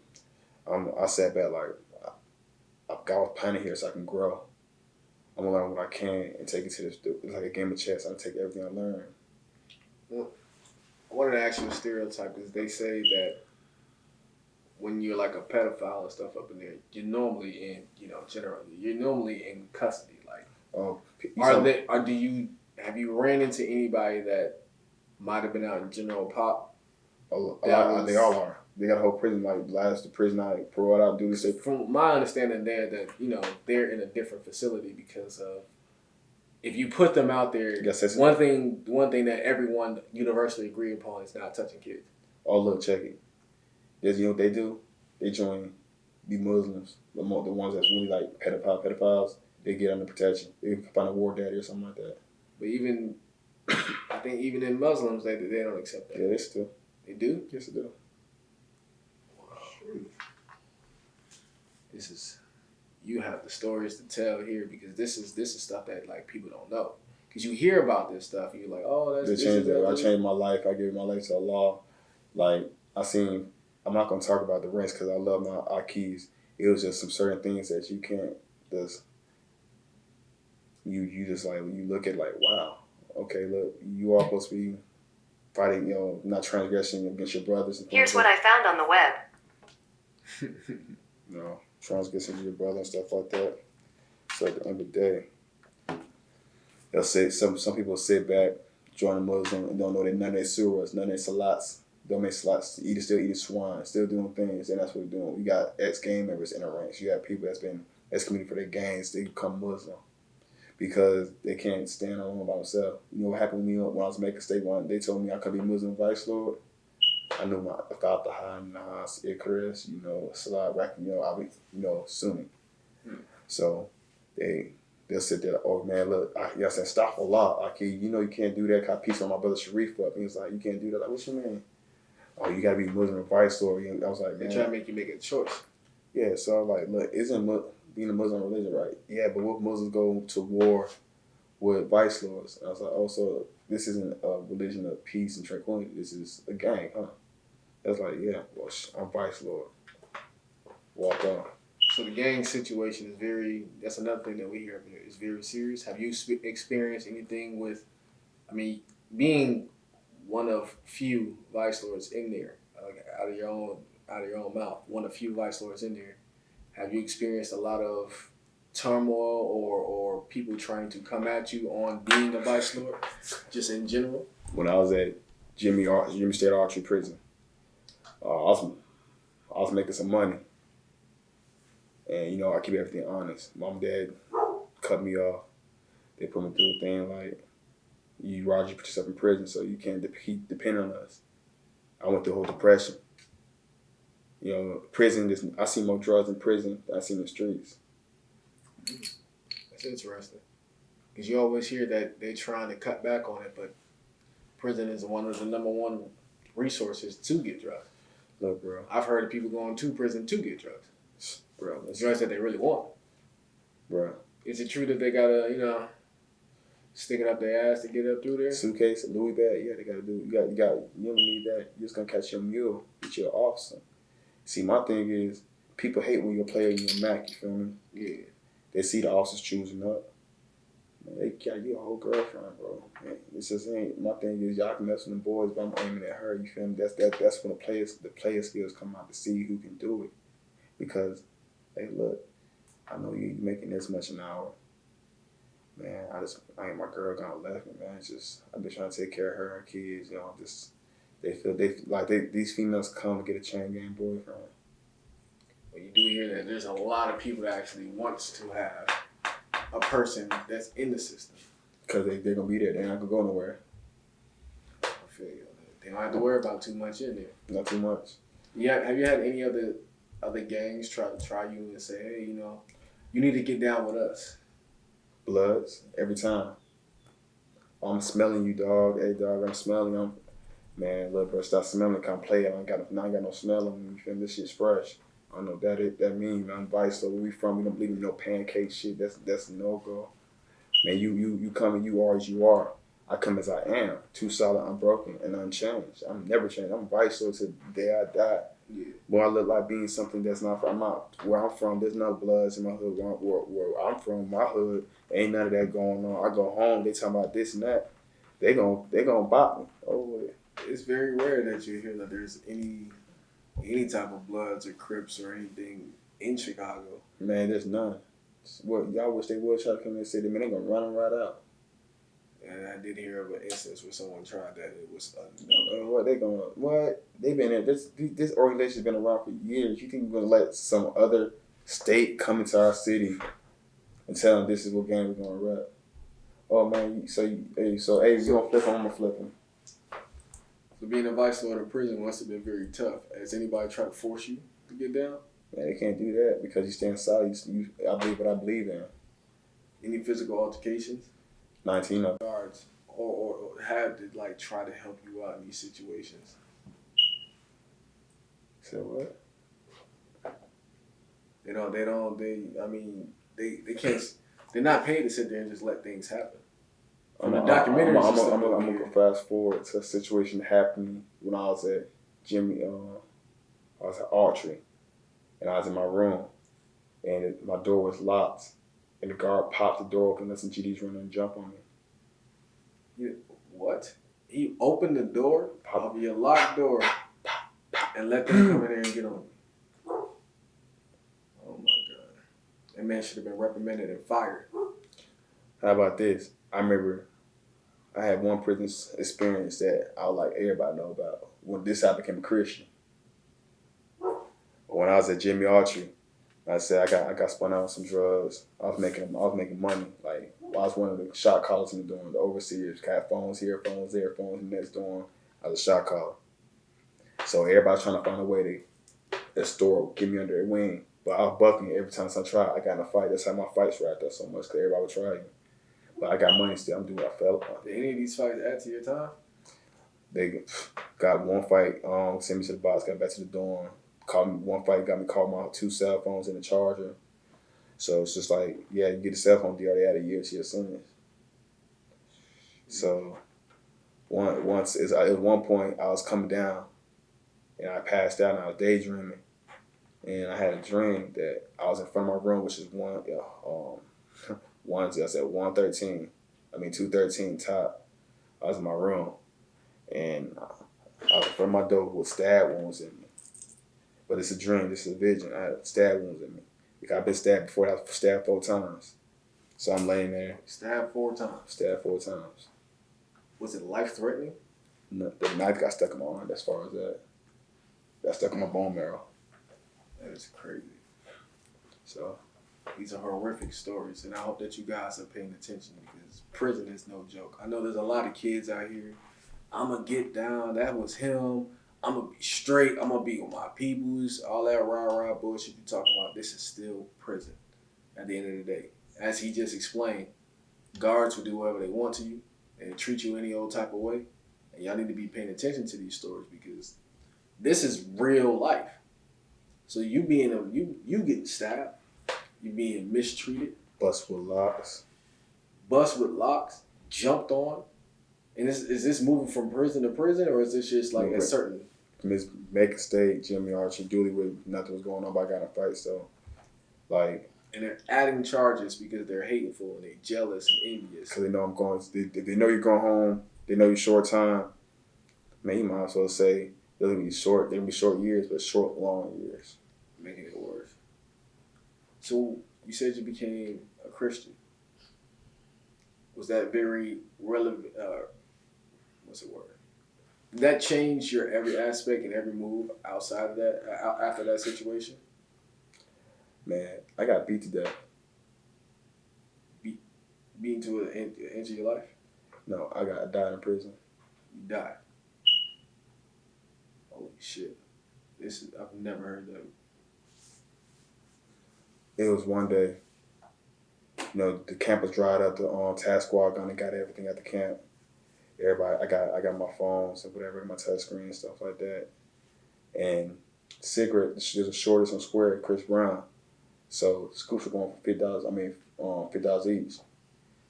I sat back like, I've got a planet here so I can grow. I'm gonna learn what I can and take it to this. It's like a game of chess. I'm gonna take everything I learn. Well, one of the actual stereotypes is they say that when you're like a pedophile and stuff up in there, you're normally in, generally, you're normally in custody. Like, have you ran into anybody that might have been out in general pop? They all are. They got a whole prison, like the prison I paroled out, do this. From my understanding there that, they're in a different facility because of, if you put them out there, one thing that everyone universally agree upon is not touching kids. Oh, look, check it. You know what they do? They join the Muslims, the ones that's really like pedophiles. They get under protection. They can find a war daddy or something like that. But I think even in Muslims, they don't accept that. Yeah, they still. They do? Yes, they do. Wow. You have the stories to tell here because this is stuff that like people don't know. Because you hear about this stuff and you're like, oh, that's I changed my life. I gave my life to Allah. Like, I'm not going to talk about the rest because I love my keys. It was just some certain things that you can't just, you just like, you look at like, wow, okay, look, you are supposed to be fighting, not transgressing against your brothers. And Here's what I found on the web. Transgressing your brother and stuff like that. So at the end of the day, they'll say, some people sit back, join a Muslim, and don't know that none of their surahs, none of their salats, don't make salats, still eating swine, still doing things, and that's what we're doing. We got ex-gang members in the ranks. You got people that's been excommunicated for their gangs, they become Muslim because they can't stand alone by themselves. You know what happened to me when I was making state one? They told me I could be Muslim vice lord. I knew my Fataha, Nas, Icarus, Salat, I'll be, Sunni. So they'll sit there, oh man, look, I said, stop Allah. You can't do that. I piece on my brother Sharif up. He was like, you can't do that. Like, what you mean? Oh, you gotta be Muslim vice lord. I was like, man. They try to make you make a choice. Yeah, so I was like, look, isn't being a Muslim religion right? Yeah, but what Muslims go to war with vice lords? And I was like, oh, so this isn't a religion of peace and tranquility. This is a gang, huh? I was like, yeah, well, I'm vice lord. Walk on. So the gang situation is that's another thing that we hear up here. It's very serious. Have you experienced anything with, being one of few vice lords in there, out of your own mouth, one of few vice lords in there, have you experienced a lot of turmoil or people trying to come at you on being a vice lord, just in general? When I was at Jimmy State Archery Prison, I was making some money, and I keep everything honest. Mom and Dad cut me off. They put me through a thing like, you Roger put yourself in prison, so you can't depend on us. I went through a whole depression. Prison. I see more drugs in prison than I see in the streets. That's It's interesting. Because you always hear that they're trying to cut back on it, but prison is one of the number one resources to get drugs. Look, bro. I've heard of people going to prison to get drugs. Bro, Drugs that they really want. Bro. Is it true that they gotta, stick it up their ass to get up through there? Suitcase, Louis bag, yeah, they gotta do. You don't need that. You're just gonna catch your mule, get you an officer. See, my thing is, people hate when you're a player and you're a Mac, you feel me? Yeah. They see the officers choosing up. Man, they gotta get a whole girlfriend, bro. Man, it's just ain't. My thing is, y'all can mess with them boys, but I'm aiming at her. You feel me? That's when the player skills come out to see who can do it. Because, hey, look, I know you're making this much an hour. Man, I ain't my girl gonna left me, man. It's just I've been trying to take care of her and kids. Just these females come to get a chain gang boyfriend. Well, you do hear that there's a lot of people that actually wants to have a person that's in the system. Because they're going to be there. They're not going to go nowhere. I feel you. They don't have to worry about too much in there. Not too much. Yeah. Have you had any other gangs try you and say, hey, you need to get down with us? Bloods, every time. I'm smelling you, dog. Hey, dog, I'm smelling you. Man, look, bro, stop smelling. Come play. I ain't got no smell on me. You feel me? This shit's fresh. I don't know what that means, man. Vice, so where we from, we don't believe in no pancake shit. That's a no-go. Man, you come and you are as you are. I come as I am. Too solid, unbroken, and unchanged. I'm never changed. I'm Vice, so to the day I die. Yeah. Where I look like being something that's not from where I'm from, there's no Bloods in my hood. Where I'm from, my hood, ain't none of that going on. I go home, they talking about this and that. They gonna bop me. Oh, it's very rare that you hear that there's any type of Bloods or Crips or anything in Chicago. Man, there's none. What y'all wish they would try to come in and say, man, they gonna run them right out. And I did hear of an instance where someone tried that. It was they've been in this organization's been around for years. You think we're gonna let some other state come into our city and tell them this is what game we're gonna rep? Oh man, you gonna flip them? I'm gonna flip them. So being a vice lord in prison must have been very tough. Has anybody tried to force you to get down? Man, they can't do that because you stand solid. I believe what I believe in. Any physical altercations? 19 of them. Guards or have to try to help you out in these situations. So what? They can't. They're not paid to sit there and just let things happen. I'm gonna fast forward to a situation that happened to me when I was at I was at archery, and I was in my room, and my door was locked, and the guard popped the door open, let some GDs run and jump on me. What? He opened the door of your locked door and let them come in there and get on you. Oh my God. That man should have been reprimanded and fired. How about this? I remember I had one prison experience that I would like everybody know about. When I became a Christian. When I was at Jimmy Archery, I said I got spun out on some drugs. I was making money. Like I was one of the shot callers in the dorm, the overseers. Got phones here, phones there, phones in the next dorm. I was a shot caller. So everybody's trying to find a way to store, get me under their wing. But I was bucking every time I tried. I got in a fight. That's how my fights wrapped up so much because everybody would try me. But I got money still. I'm doing what I felt like. Did any of these fights add to your time? They got one fight, sent me to the box, got back to the dorm. Called me one fight, got me called my 2 cell phones and a charger. So it's just like, yeah, you get a cell phone, you already had a year to your sentence. So at one point I was coming down and I passed out and I was daydreaming. And I had a dream that I was in front of my room, which is 213 top. I was in my room and I was in front of my door with stab wounds in me. But it's a dream, this is a vision. I had stab wounds in me. Because I've been stabbed before, I was stabbed 4 times. So I'm laying there. Stabbed 4 times? Stabbed 4 times. Was it life-threatening? No, the knife got stuck in my arm, as far as that. Got stuck in my bone marrow. That is crazy. So these are horrific stories, and I hope that you guys are paying attention because prison is no joke. I know there's a lot of kids out here. I'm going to get down. That was him. I'm going to be straight. I'm going to be with my peoples. All that rah-rah bullshit you're talking about. This is still prison at the end of the day. as he just explained, guards will do whatever they want to you and treat you any old type of way. And y'all need to be paying attention to these stories because this is real life. So you getting stabbed, you being mistreated, Bust with locks. jumped on. And is this moving from prison to prison, or is this just like a certain... Miss Macon State, Jimmy Archie, Dooley with nothing was going on, but I got in a fight, so, like... And they're adding charges because they're hateful and they're jealous and envious. Because they know I'm going... They know you're going home, they know you're short time. Man, you might as well say, they're going to be short years, but short, long years. Making it worse. So, you said you became a Christian. Was that very relevant... what's the word? Did that change your every aspect and every move outside of that, after that situation? Man, I got beat to death. Beaten to an end of your life? No, I died in prison. You died. Holy shit. I've never heard that. It was one day, the camp was dried up, the task squad gone and got everything at the camp. Everybody, I got my phones and whatever, my touch screen and stuff like that. And cigarette, there's a shortest on Square, Chris Brown. So scoops were going for $50 each.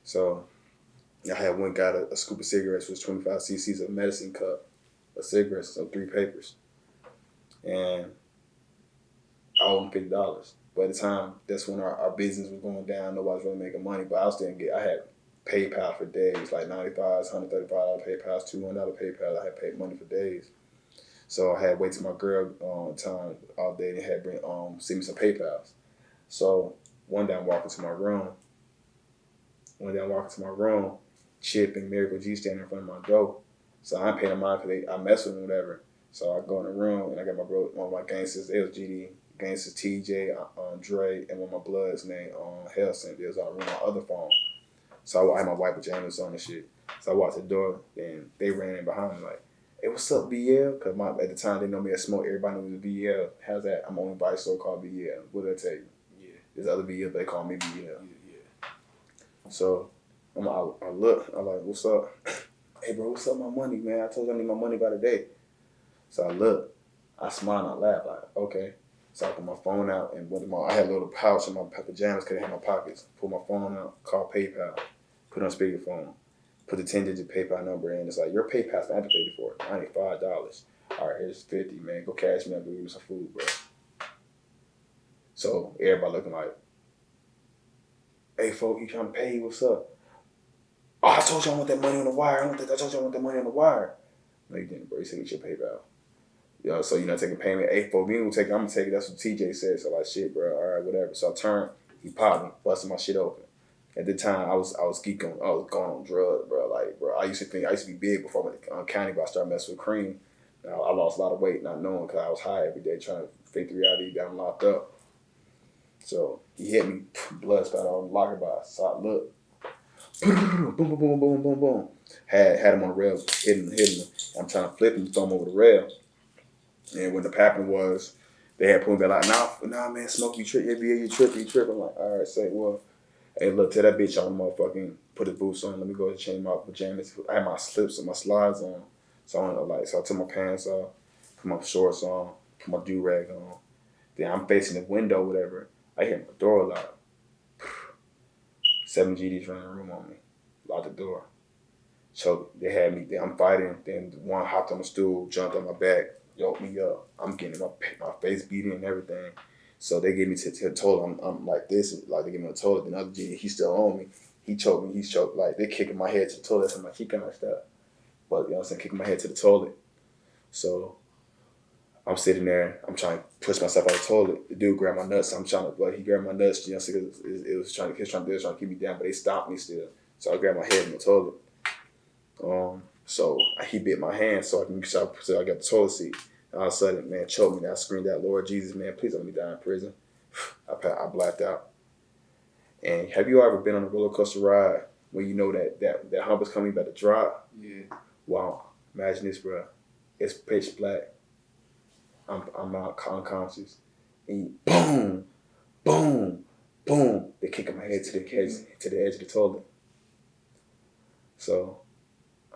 So I had one got a scoop of cigarettes, which was 25 cc's of medicine cup of cigarettes, so 3 papers. And I owed them $50. But at the time, that's when our business was going down. Nobody was really making money, but I had PayPal for days, like $95, $135 PayPal, $200 PayPal. I had paid money for days. So I had to wait till my girl time all day and had bring send me some PayPals. So one day I'm walking to my room. Chip and Miracle G standing in front of my door. So I ain't paying them mind because I mess with them, whatever. So I go in the room and I got one of my gangsters, it was GD, gangsters TJ, Dre, and one of my bloods named Helson. They was on my other phone. So I had my white pajamas on and shit. So I walked the door, and they ran in behind me like, "Hey, what's up, BL?" Because at the time, they know me as Smoke. Everybody knew me as BL. How's that? I'm only by a store called BL. What did I tell you? Yeah. There's other BL, but they call me BL. Yeah. So I look, I'm like, "What's up?" "Hey, bro, what's up with my money, man? I told you I need my money by today." So I look, I smile and I laugh like, "Okay." So I put my phone out, and I had a little pouch in my pajamas because I had my pockets. Pull my phone out, call PayPal. Put on speakerphone, put the 10-digit PayPal number in. It's like, your PayPal's been activated for it. $95. All right, here's $50, man. Go cash me up, go give me some food, bro. So everybody looking like, "Hey, folk, you trying to pay? What's up?" "Oh, I told you I want that money on the wire. I told you I want that money on the wire." "No, you didn't, bro. You said get your PayPal." Yo, so you're not taking payment. "Hey, folk, I'm gonna take it. That's what TJ said." So like, shit, bro. All right, whatever. So I turned, he popped me, busted my shit open. At the time, I was geeking. I was going on drugs, bro. Like, bro, I used to be big before I went to county, but I started messing with cream. I lost a lot of weight not knowing because I was high every day trying to fake the reality that I'm locked up. So he hit me, blood spattered on the locker box. So I look, boom, boom, boom, boom, boom, boom. Had him on the rail, hitting him. I'm trying to flip him, throw him over the rail. And when the happened was, they had pulled me back like, nah, man, Smoke, you trip, you trip. I'm like, all right, say, well, hey, look, tell that bitch I'm motherfucking put his boots on. Let me go and change my pajamas. I had my slips and my slides on. So I took my pants off, put my shorts on, put my do-rag on. Then I'm facing the window, whatever. I hear my door lock. 7 GDs running the room on me. Locked the door. So they had me, I'm fighting. Then one hopped on the stool, jumped on my back, yoked me up. I'm getting my face beaten and everything. So they gave me to toilet. I'm like this, like they gave me a toilet. Then other GD, he's still on me. He choked me. He's choked. Like they kicking my head to the toilet. So I'm like, he kind of stuff. But you know what I'm saying, kicking my head to the toilet. So I'm sitting there. I'm trying to push myself out of the toilet. The dude grabbed my nuts. He grabbed my nuts. You know, because it was trying to keep me down, but they stopped me still. So I grabbed my head in the toilet. So he bit my hand, so I got the toilet seat. And all of a sudden, man, choked me. And I screamed out, "Lord Jesus, man, please don't let me die in prison." I blacked out. And have you ever been on a roller coaster ride when you know that hump is coming about to drop? Yeah. Wow. Imagine this, bro. It's pitch black. I'm out unconscious. And boom, boom, boom, they kicking my head to the edge of the toilet. So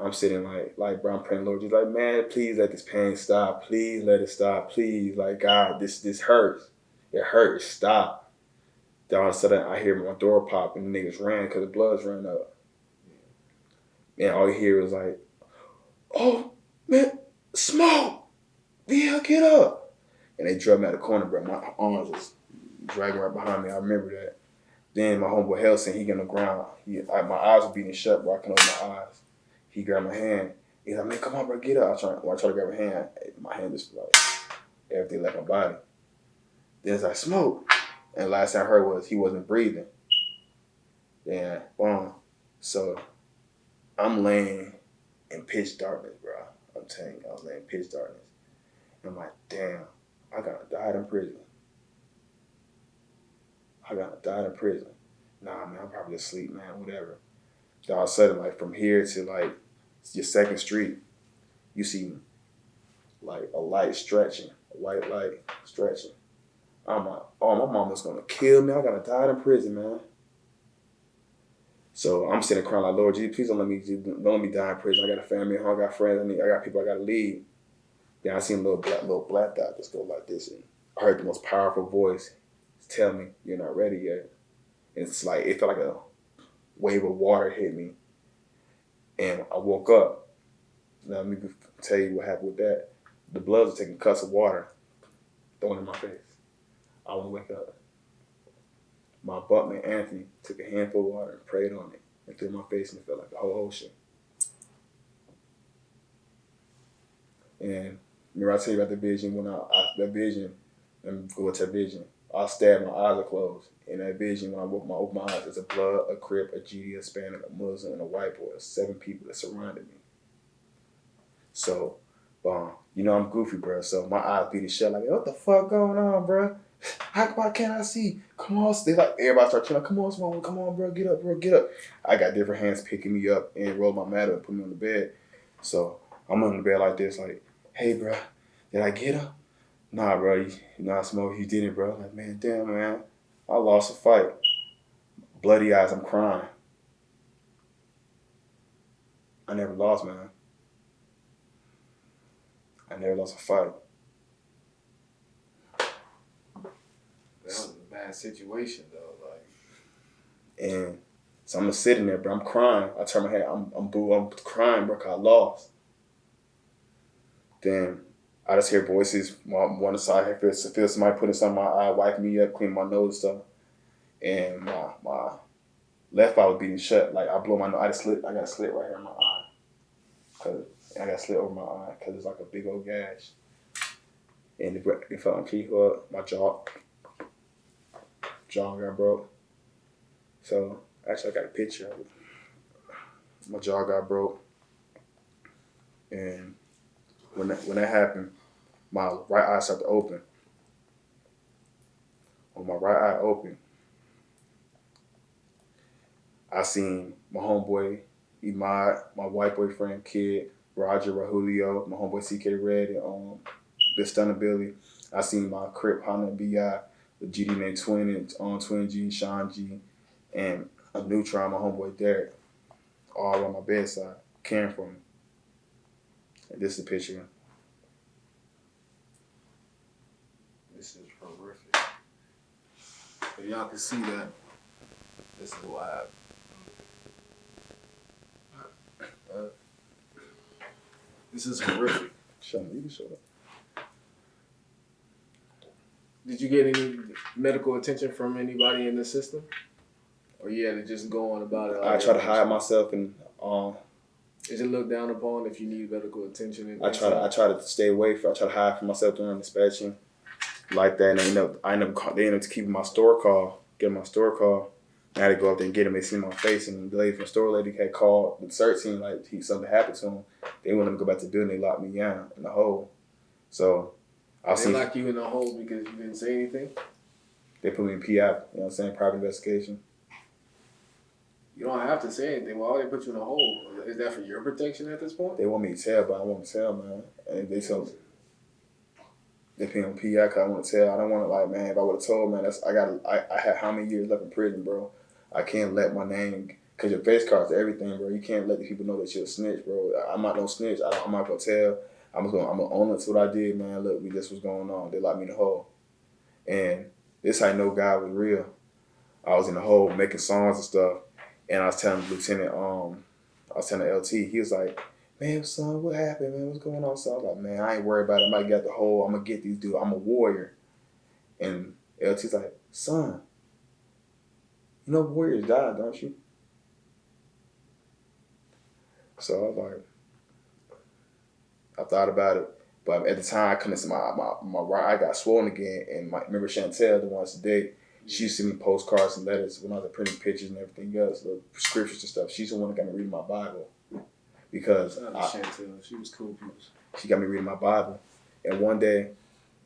I'm sitting like bro, I'm praying, Lord, just like, man, please let this pain stop. Please let it stop. Please, like, God, this hurts. It hurts. Stop. Then all of a sudden, I hear my door pop and the niggas ran because the blood's running up. And all you hear is like, oh, man, Smoke. Yeah, get up. And they drug me out the corner, bro. My arms was dragging right behind me. I remember that. Then my homeboy Helson, he get on the ground. My eyes were beating shut, bro. I couldn't open my eyes. He grabbed my hand. He's like, man, come on, bro, get up. When I try to grab her hand, my hand just like, everything left my body. Then it's like, Smoke. And last thing I heard was he wasn't breathing. Then, boom. So I'm laying in pitch darkness, bro. I'm telling you, I was laying in pitch darkness. And I'm like, damn, I gotta die in prison. Nah, man, I'm probably asleep, man, whatever. Then all of a sudden, like, from here to, like, your 2nd Street, you see, like, a light stretching, a white light stretching. I'm like, oh, my mama's gonna kill me. I gotta die in prison, man. So I'm sitting crying like, Lord Jesus, please don't let me die in prison. I got a family at home, I got friends, I got people I gotta lead. Then I seen a little black dot just go like this, and I heard the most powerful voice tell me, you're not ready yet. And it's like, it felt like a wave of water hit me. And I woke up. Now let me tell you what happened with that. The bloods were taking cups of water, throwing in my face. I wouldn't wake up. My buttman, Anthony, took a handful of water and prayed on it and threw it in my face, and it felt like the whole ocean. And remember I tell you about the vision, that vision, and go to that vision. I stabbed, my eyes are closed. In that vision, when I opened my eyes, there's a blood, a Crip, a GD, a Hispanic, a Muslim, and a white boy. 7 people that surrounded me. So, you know I'm goofy, bro. So my eyes beat the shit like, what the fuck going on, bro? Why can't I see? Come on, they like everybody start chanting, come on, Smoke, come on, bro, get up, bro, get up. I got different hands picking me up and roll my mat up and put me on the bed. So I'm on the bed like this, like, hey, bro, did I get up? Nah, bro, Smoke, you didn't, bro. Like, man, damn, man, I lost a fight. Bloody eyes, I'm crying. I never lost, man. I never lost a fight. That was a bad situation, though. Like, and so I'm just sitting there, bro. I'm crying. I turn my head. I'm crying, bro, 'cause I lost. Then I just hear voices. One side, I feel somebody putting something in my eye, wiping me up, cleaning my nose and stuff. And my left eye was beating shut. Like, I blow my nose. I got a slit right here in my eye. I got a slit over my eye because it's like a big old gash. And it felt like my jaw got broke. So actually I got a picture of it. My jaw got broke. And when that happened, my right eye started to open. When my right eye opened, I seen my homeboy Imad, my white boyfriend Kid, Roger, Rahulio, my homeboy CK Red, and Big Stunner Billy. I seen my Crip, Hana, B.I., the GD named Twin, and Twin G, Sean G, and a Neutron, my homeboy Derek, all on my bedside, caring for me. And this is the picture. this is horrific. If y'all can see that, this is what happened. This is horrific. Show me, you can show it. Did you get any medical attention from anybody in the system? Or you had to just go on about it? Like, I try to hide myself and is it looked down upon if you need medical attention? And I try to stay away from. I try to hide from myself during inspection, like that. And they ended up keeping my store call, getting my store call. I had to go up there and get him. They seen my face, and the lady from the store lady had called the search team like something happened to him. They wanted him to go back to the building. They locked me down in the hole. So they locked you in the hole because you didn't say anything? They put me in PI. You know what I'm saying? Private investigation. You don't have to say anything. Why would they put you in a hole? Is that for your protection at this point? They want me to tell, but I won't tell, man. And they told me. Depending on PI, cause I want to tell. I don't want to like, man. If I would have told, man, I had how many years left in prison, bro. I can't let my name, cause your face cards everything, bro. You can't let the people know that you're a snitch, bro. I'm not no snitch. I'm not gonna tell. I'm gonna own it to what I did, man. Look, this was going on. They locked me in the hole, and this how I know God was real. I was in the hole making songs and stuff, and I was telling Lieutenant, I was telling LT, he was like, man, son, what happened, man? What's going on? So I was like, man, I ain't worried about it. I might get the hole. I'm gonna get these dudes. I'm a warrior. And LT's like, son, you know warriors die, don't you? So I was like, I thought about it, but at the time I couldn't see my right eye got swollen again. And remember Chantel, the one today, she used to send me postcards and letters when I was printing pictures and everything else, the scriptures and stuff. She's the one that got me reading my Bible because Chantel, she was cool people. She got me reading my Bible, and one day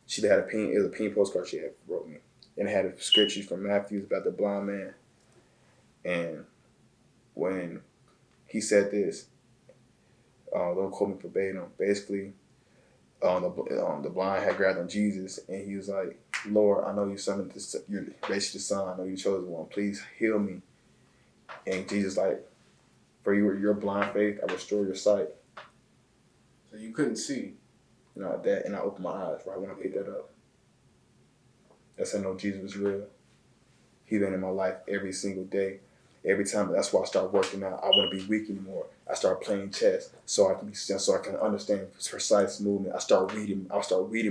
she had it was a pink postcard she had wrote me, and it had a scripture from Matthew about the blind man, and when he said this, don't quote me verbatim. Basically, the blind had grabbed on Jesus, and he was like, "Lord, I know you're basically the son. I know you chosen one. Please heal me." And Jesus like, "For your blind faith, I restore your sight." So you couldn't see. And I opened my eyes right when I picked that up. That's how I know Jesus was real. He's been in my life every single day. Every time, that's why I start working out. I want to be weak anymore. I start playing chess so I can understand precise movement. I start reading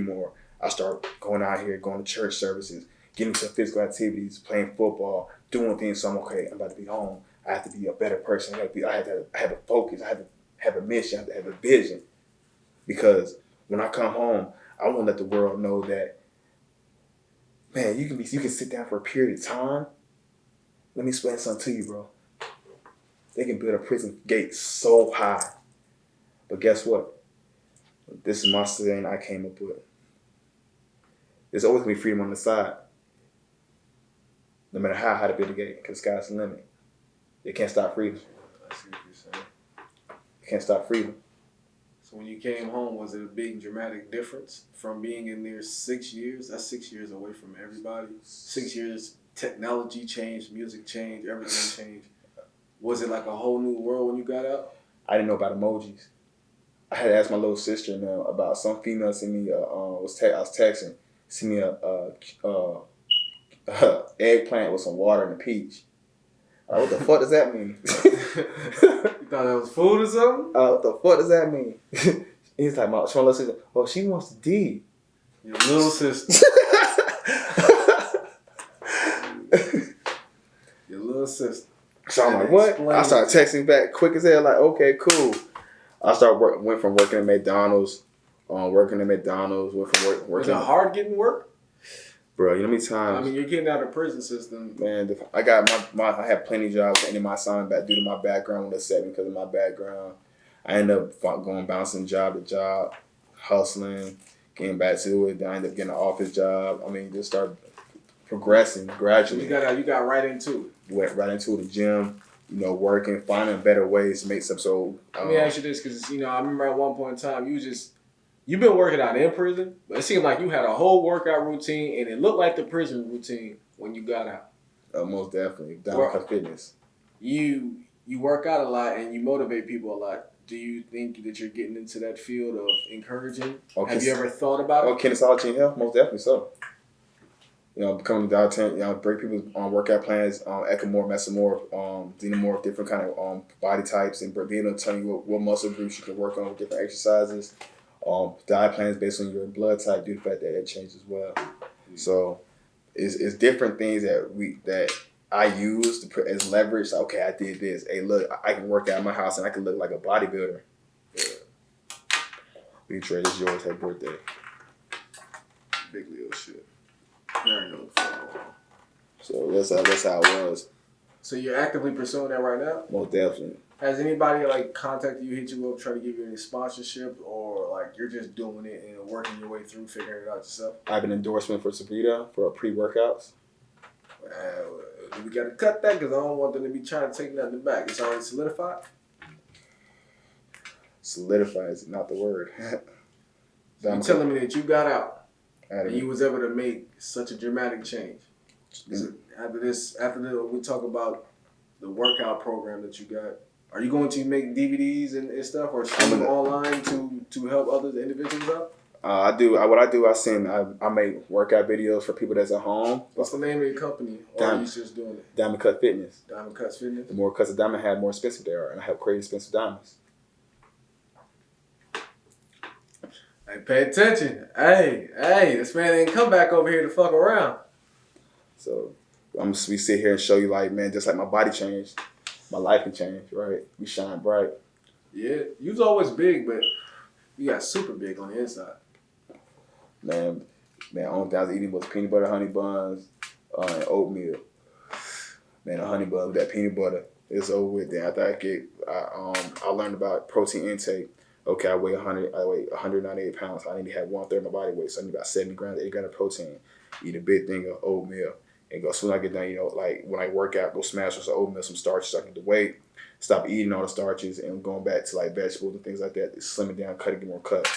more. I start going out here, going to church services, getting to physical activities, playing football, doing things. So I'm okay. I'm about to be home. I have to be a better person. I have a focus. I have to have a mission. I have to have a vision. Because when I come home, I want to let the world know that, man, you can sit down for a period of time. Let me explain something to you, bro. They can build a prison gate so high. But guess what? This is my saying I came up with. There's always going to be freedom on the side. No matter how high to build the gate, because sky's the limit. They can't stop freedom. I see what you're saying. They can't stop freedom. So when you came home, was it a big dramatic difference from being in there 6 years? That's 6 years away from everybody. 6 years, technology changed, music changed, everything changed. Was it like a whole new world when you got out? I didn't know about emojis. I had to ask my little sister now about some female sent me I was texting, sent me a eggplant with some water and a peach. What the fuck does that mean? You thought that was food or something? What the fuck does that mean? He's like, my little sister, oh, she wants to D. Your little sister. Your little sister. So I'm like, what? I started texting back quick as hell, like, okay, cool. I went from working at McDonald's, went from working. Was it hard getting work? Bro, you know how many times? I mean, you're getting out of the prison system. Man, I got I had plenty of jobs ending my assignment back due to my background when they set me because of my background. I ended up going bouncing job to job, hustling, getting back to it. Then I ended up getting an office job. I mean, just start progressing gradually. You got right into it. Went right into the gym, working, finding better ways to make some. So let me ask you this, because I remember at one point in time you've been working out in prison, but it seemed like you had a whole workout routine, and it looked like the prison routine when you got out. Most definitely, Don Fitness. You work out a lot and you motivate people a lot. Do you think that you're getting into that field of encouraging? Have you ever thought about it? Kinesiology and health, most definitely so. Becoming a dietitian, break people's workout plans, ectomorph, mesomorph, xenomorph, different kind of body types, and being able to tell you what muscle groups you can work on with different exercises. Diet plans based on your blood type due to the fact that it changes as well. Mm-hmm. So it's different things that I use to put as leverage. Okay, I did this. Hey, look, I can work out in my house and I can look like a bodybuilder. Yeah. Trey, this is yours. Happy birthday. Big Leo shit. There ain't no fun. So that's how it was. So you're actively pursuing that right now? Most definitely. Has anybody contacted you, hit you up, try to give you any sponsorship, or you're just doing it and working your way through, figuring it out yourself? I have an endorsement for Sabrina for pre-workouts. We got to cut that because I don't want them to be trying to take nothing back. It's already solidified? Solidify is not the word. So you're telling me that you got out And you was able to make such a dramatic change. After we talk about the workout program that you got, are you going to make DVDs and stuff or stream online to help other individuals out? I do. I make workout videos for people that's at home. What's the name of your company? Or are you just doing it? Diamond Cut Fitness. Diamond Cuts Fitness? The more cuts of diamond have, more expensive they are. And I help create expensive diamonds. Hey, pay attention. Hey, this man ain't come back over here to fuck around. So we sit here and show you like, man, just like my body changed, my life can change, right? We shine bright. Yeah, you was always big, but you got super big on the inside. Man, only thing I was eating was peanut butter, honey buns, and oatmeal. Man, the honey bun with that peanut butter, it's over with. Then after I learned about protein intake. Okay, I weigh 198 pounds. I need to have 1/3 of my body weight, so I need about 70 grams, 80 grams of protein. Eat a big thing of oatmeal, and as soon as I get done, like when I work out, go smash some oatmeal, some starches, so I can get the weight. Stop eating all the starches and going back to like vegetables and things like that. Slim it down, get more cut.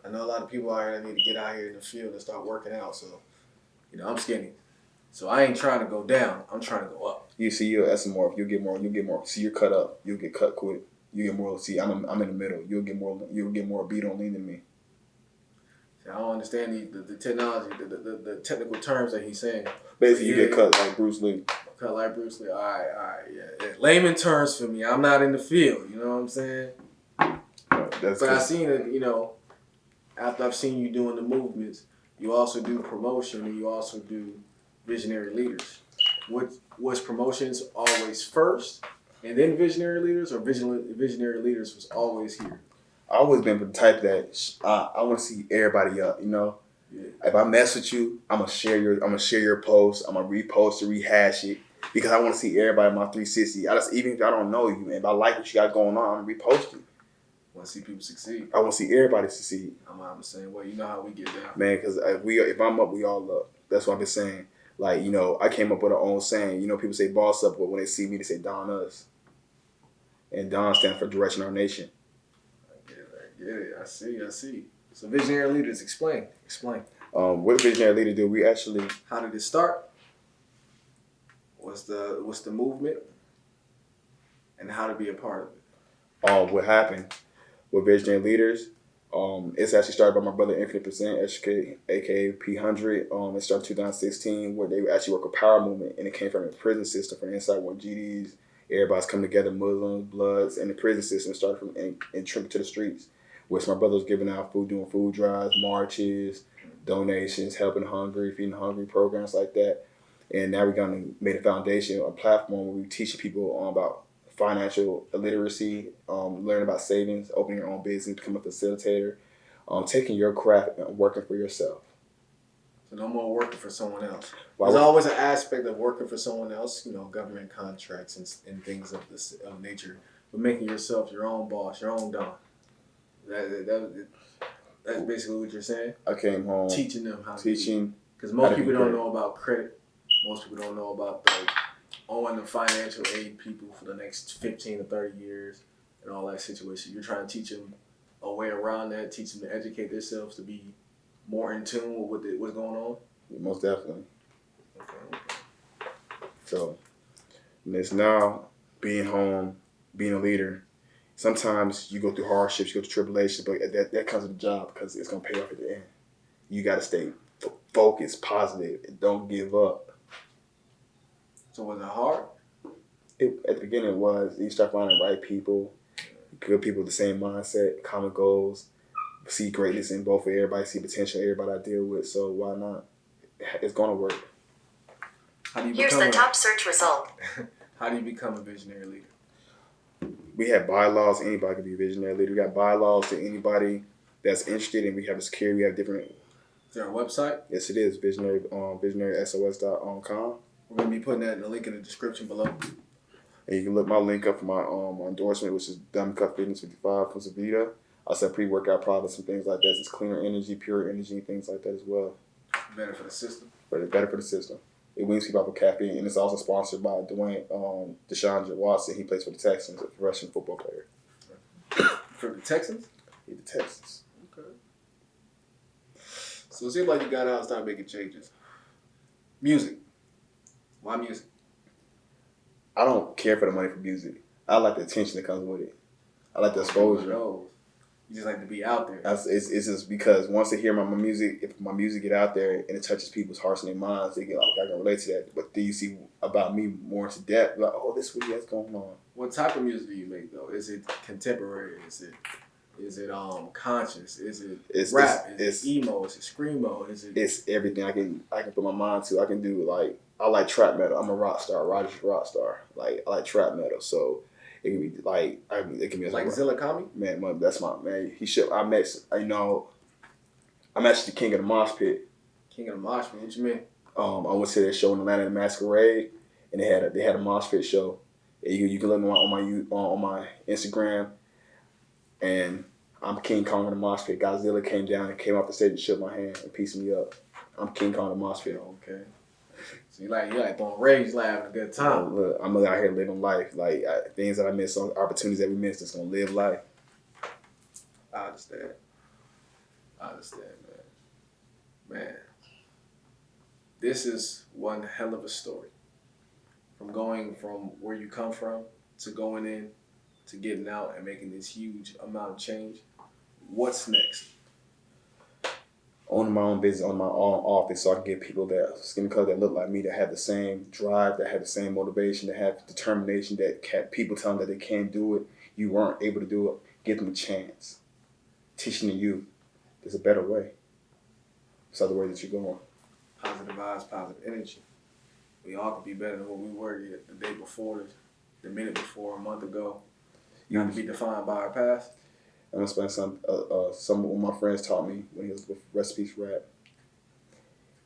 I know a lot of people out here that need to get out here in the field and start working out. So, I'm skinny. So I ain't trying to go down. I'm trying to go up. You see, that's more. You'll get more. See, you're cut up. You'll get cut quick. You get more. See, I'm in the middle. You'll get more beat on lean than me. See, I don't understand the technology, the technical terms that he's saying. Basically, you get cut like Bruce Lee. Cut like Bruce Lee. All right, yeah. Layman terms for me. I'm not in the field. You know what I'm saying? But I seen it. After I've seen you doing the movements, you also do promotion and you also do visionary leaders. Was promotions always first and then visionary leaders, or visionary leaders was always here? I always been the type that I want to see everybody up. Yeah. If I mess with you, I'm gonna share your post. I'm gonna repost or rehash it because I want to see everybody in my 360. Even if I don't know you, if I like what you got going on, I'm gonna repost you. Want to see people succeed. I want to see everybody succeed. I'm the same way. You know how we get down, man. Because if I'm up, we all up. That's what I've been saying. Like I came up with our own saying. People say boss up, but when they see me, they say Don us. And Don stands for Direction Our Nation. I get it. I see. So visionary leaders, explain. What visionary leader do we actually? How did it start? What's the movement? And how to be a part of it? What happened with visionary leaders? It's actually started by my brother Infinite Percent, aka P100. It started in 2016 where they actually work with power movement, and it came from the prison system from the inside where GDs, everybody's coming together, Muslims, Bloods, and the prison system started from and trickled to the streets. Which my brother was giving out food, doing food drives, marches, donations, helping hungry, feeding hungry, programs like that. And now we're made a foundation, a platform where we're teaching people about financial literacy, learning about savings, opening your own business, becoming a facilitator, taking your craft and working for yourself. So no more working for someone else. There's always an aspect of working for someone else, government contracts and things of this nature, but making yourself your own boss, your own Don. That's basically what you're saying? I came home teaching them how to because most people don't know about credit. Most people don't know about owing the financial aid people for the next 15 to 30 years and all that situation. You're trying to teach them a way around that, teach them to educate themselves to be more in tune with what's going on? Most definitely. Okay. So, it's now being home, being a leader. Sometimes you go through hardships, you go through tribulations, but that comes with the job because it's going to pay off at the end. You got to stay focused, positive, and don't give up. So was it hard? At the beginning it was. You start finding the right people, good people with the same mindset, common goals, see greatness in both of everybody, see potential in everybody I deal with, so why not? It's going to work. Here's the top search result. How do you become a visionary leader? We have bylaws. Anybody can be a visionary leader. We got bylaws to anybody that's interested, and we have a security. We have different. Is there a website? Yes, it is. visionarysos.com. We're going to be putting that in the link in the description below. And you can look my link up for my endorsement, which is Diamond Cut Fitness 55 from Zavita. I sell pre-workout products and things like that. It's cleaner energy, pure energy, things like that as well. Better for the system. Better for the system. It weans people out with caffeine, and it's also sponsored by Deshaun Watson. He plays for the Texans, a Russian football player. For the Texans? He's the Texans. Okay. So it seems like you got out and started making changes. Music. Why music? I don't care for the money for music. I like the attention that comes with it. I like the exposure. You just like to be out there. It's just because once they hear my music, if my music get out there and it touches people's hearts and their minds, they get like, I can relate to that. But then you see about me more into depth, like, oh, this is what he has going on. What type of music do you make though? Is it contemporary? Is it conscious? Is it rap? Is it emo? Is it screamo? It's everything I can put my mind to. I can do I like trap metal. I'm a rock star. Roger's a rock star. Like I like trap metal. So it can be it can be like Zilla Kami? Man, that's my man. I'm actually the king of the mosh pit. King of the mosh pit? What you mean? I went to their show in Atlanta, the Masquerade, and they had a mosh pit show. And you can look on my Instagram, and I'm King Kong of the mosh pit. Godzilla came down and came off the stage and shook my hand and pieced me up. I'm King Kong of the mosh pit. Okay. So you like throwing rage, having a good time. Look, I'm out here living life. Things that I miss, opportunities that we missed, just gonna live life. I understand, man. This is one hell of a story. From going from where you come from to going in to getting out and making this huge amount of change. What's next? Owning my own business, owning my own office, so I can get people that skin color that look like me, that have the same drive, that have the same motivation, that have determination, that people tell them that they can't do it, you weren't able to do it. Give them a chance. Teaching the youth there's a better way. It's other way that you're going. Positive vibes, positive energy. We all could be better than what we were the day before, the minute before, a month ago. Not to be defined by our past. I'm gonna spend some of what my friends taught me when he was with Recipes for Rap.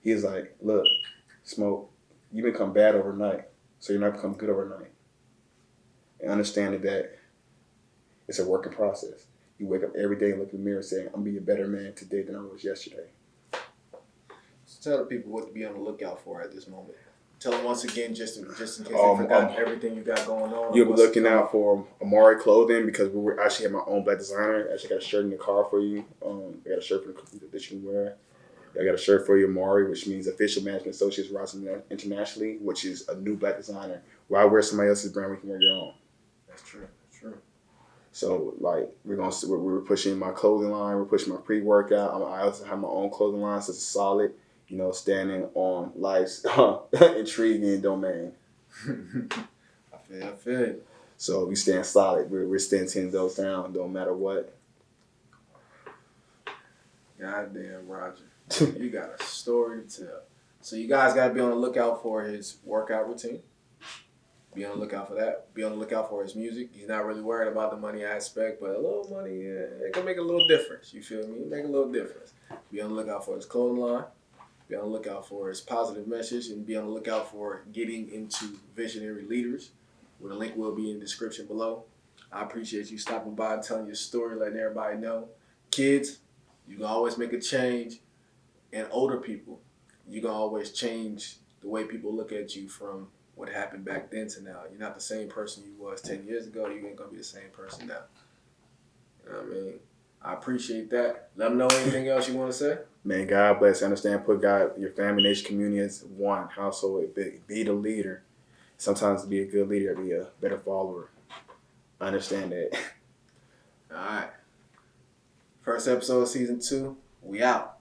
He was like, look, Smoke, you become bad overnight, so you're not become good overnight. And understanding that it's a working process. You wake up every day and look in the mirror saying, I'm gonna be a better man today than I was yesterday. So tell the people what to be on the lookout for at this moment. Tell them once again, just in case they forgot everything you got going on. You'll be looking out for Amari Clothing because we actually have my own black designer. I actually got a shirt in the car for you. I got a shirt for that you can wear. I got a shirt for you, Amari, which means Official Management Associates Rising Internationally, which is a new black designer. Why wear somebody else's brand? We can wear your own. That's true. That's true. So we're pushing my clothing line. We're pushing my pre-workout. I also have my own clothing line, so it's solid. Standing on life's intriguing domain. I feel it. So we stand solid. We're standing 10 toes down, don't matter what. Goddamn, Roger. You got a story to tell. So you guys got to be on the lookout for his workout routine. Be on the lookout for that. Be on the lookout for his music. He's not really worried about the money aspect, but a little money, it can make a little difference. You feel me? Make a little difference. Be on the lookout for his clothing line. Be on the lookout for his positive message, and be on the lookout for getting into Visionary Leaders, where the link will be in the description below. I appreciate you stopping by and telling your story, letting everybody know. Kids, you can always make a change. And older people, you can always change the way people look at you from what happened back then to now. You're not the same person you was 10 years ago. You ain't going to be the same person now. You know what I mean? I appreciate that. Let them know anything else you want to say. Man, God bless. Understand, put God, your family, nation, community as one household. Be the leader. Sometimes to be a good leader, be a better follower. I understand that. All right. First episode of season 2. We out.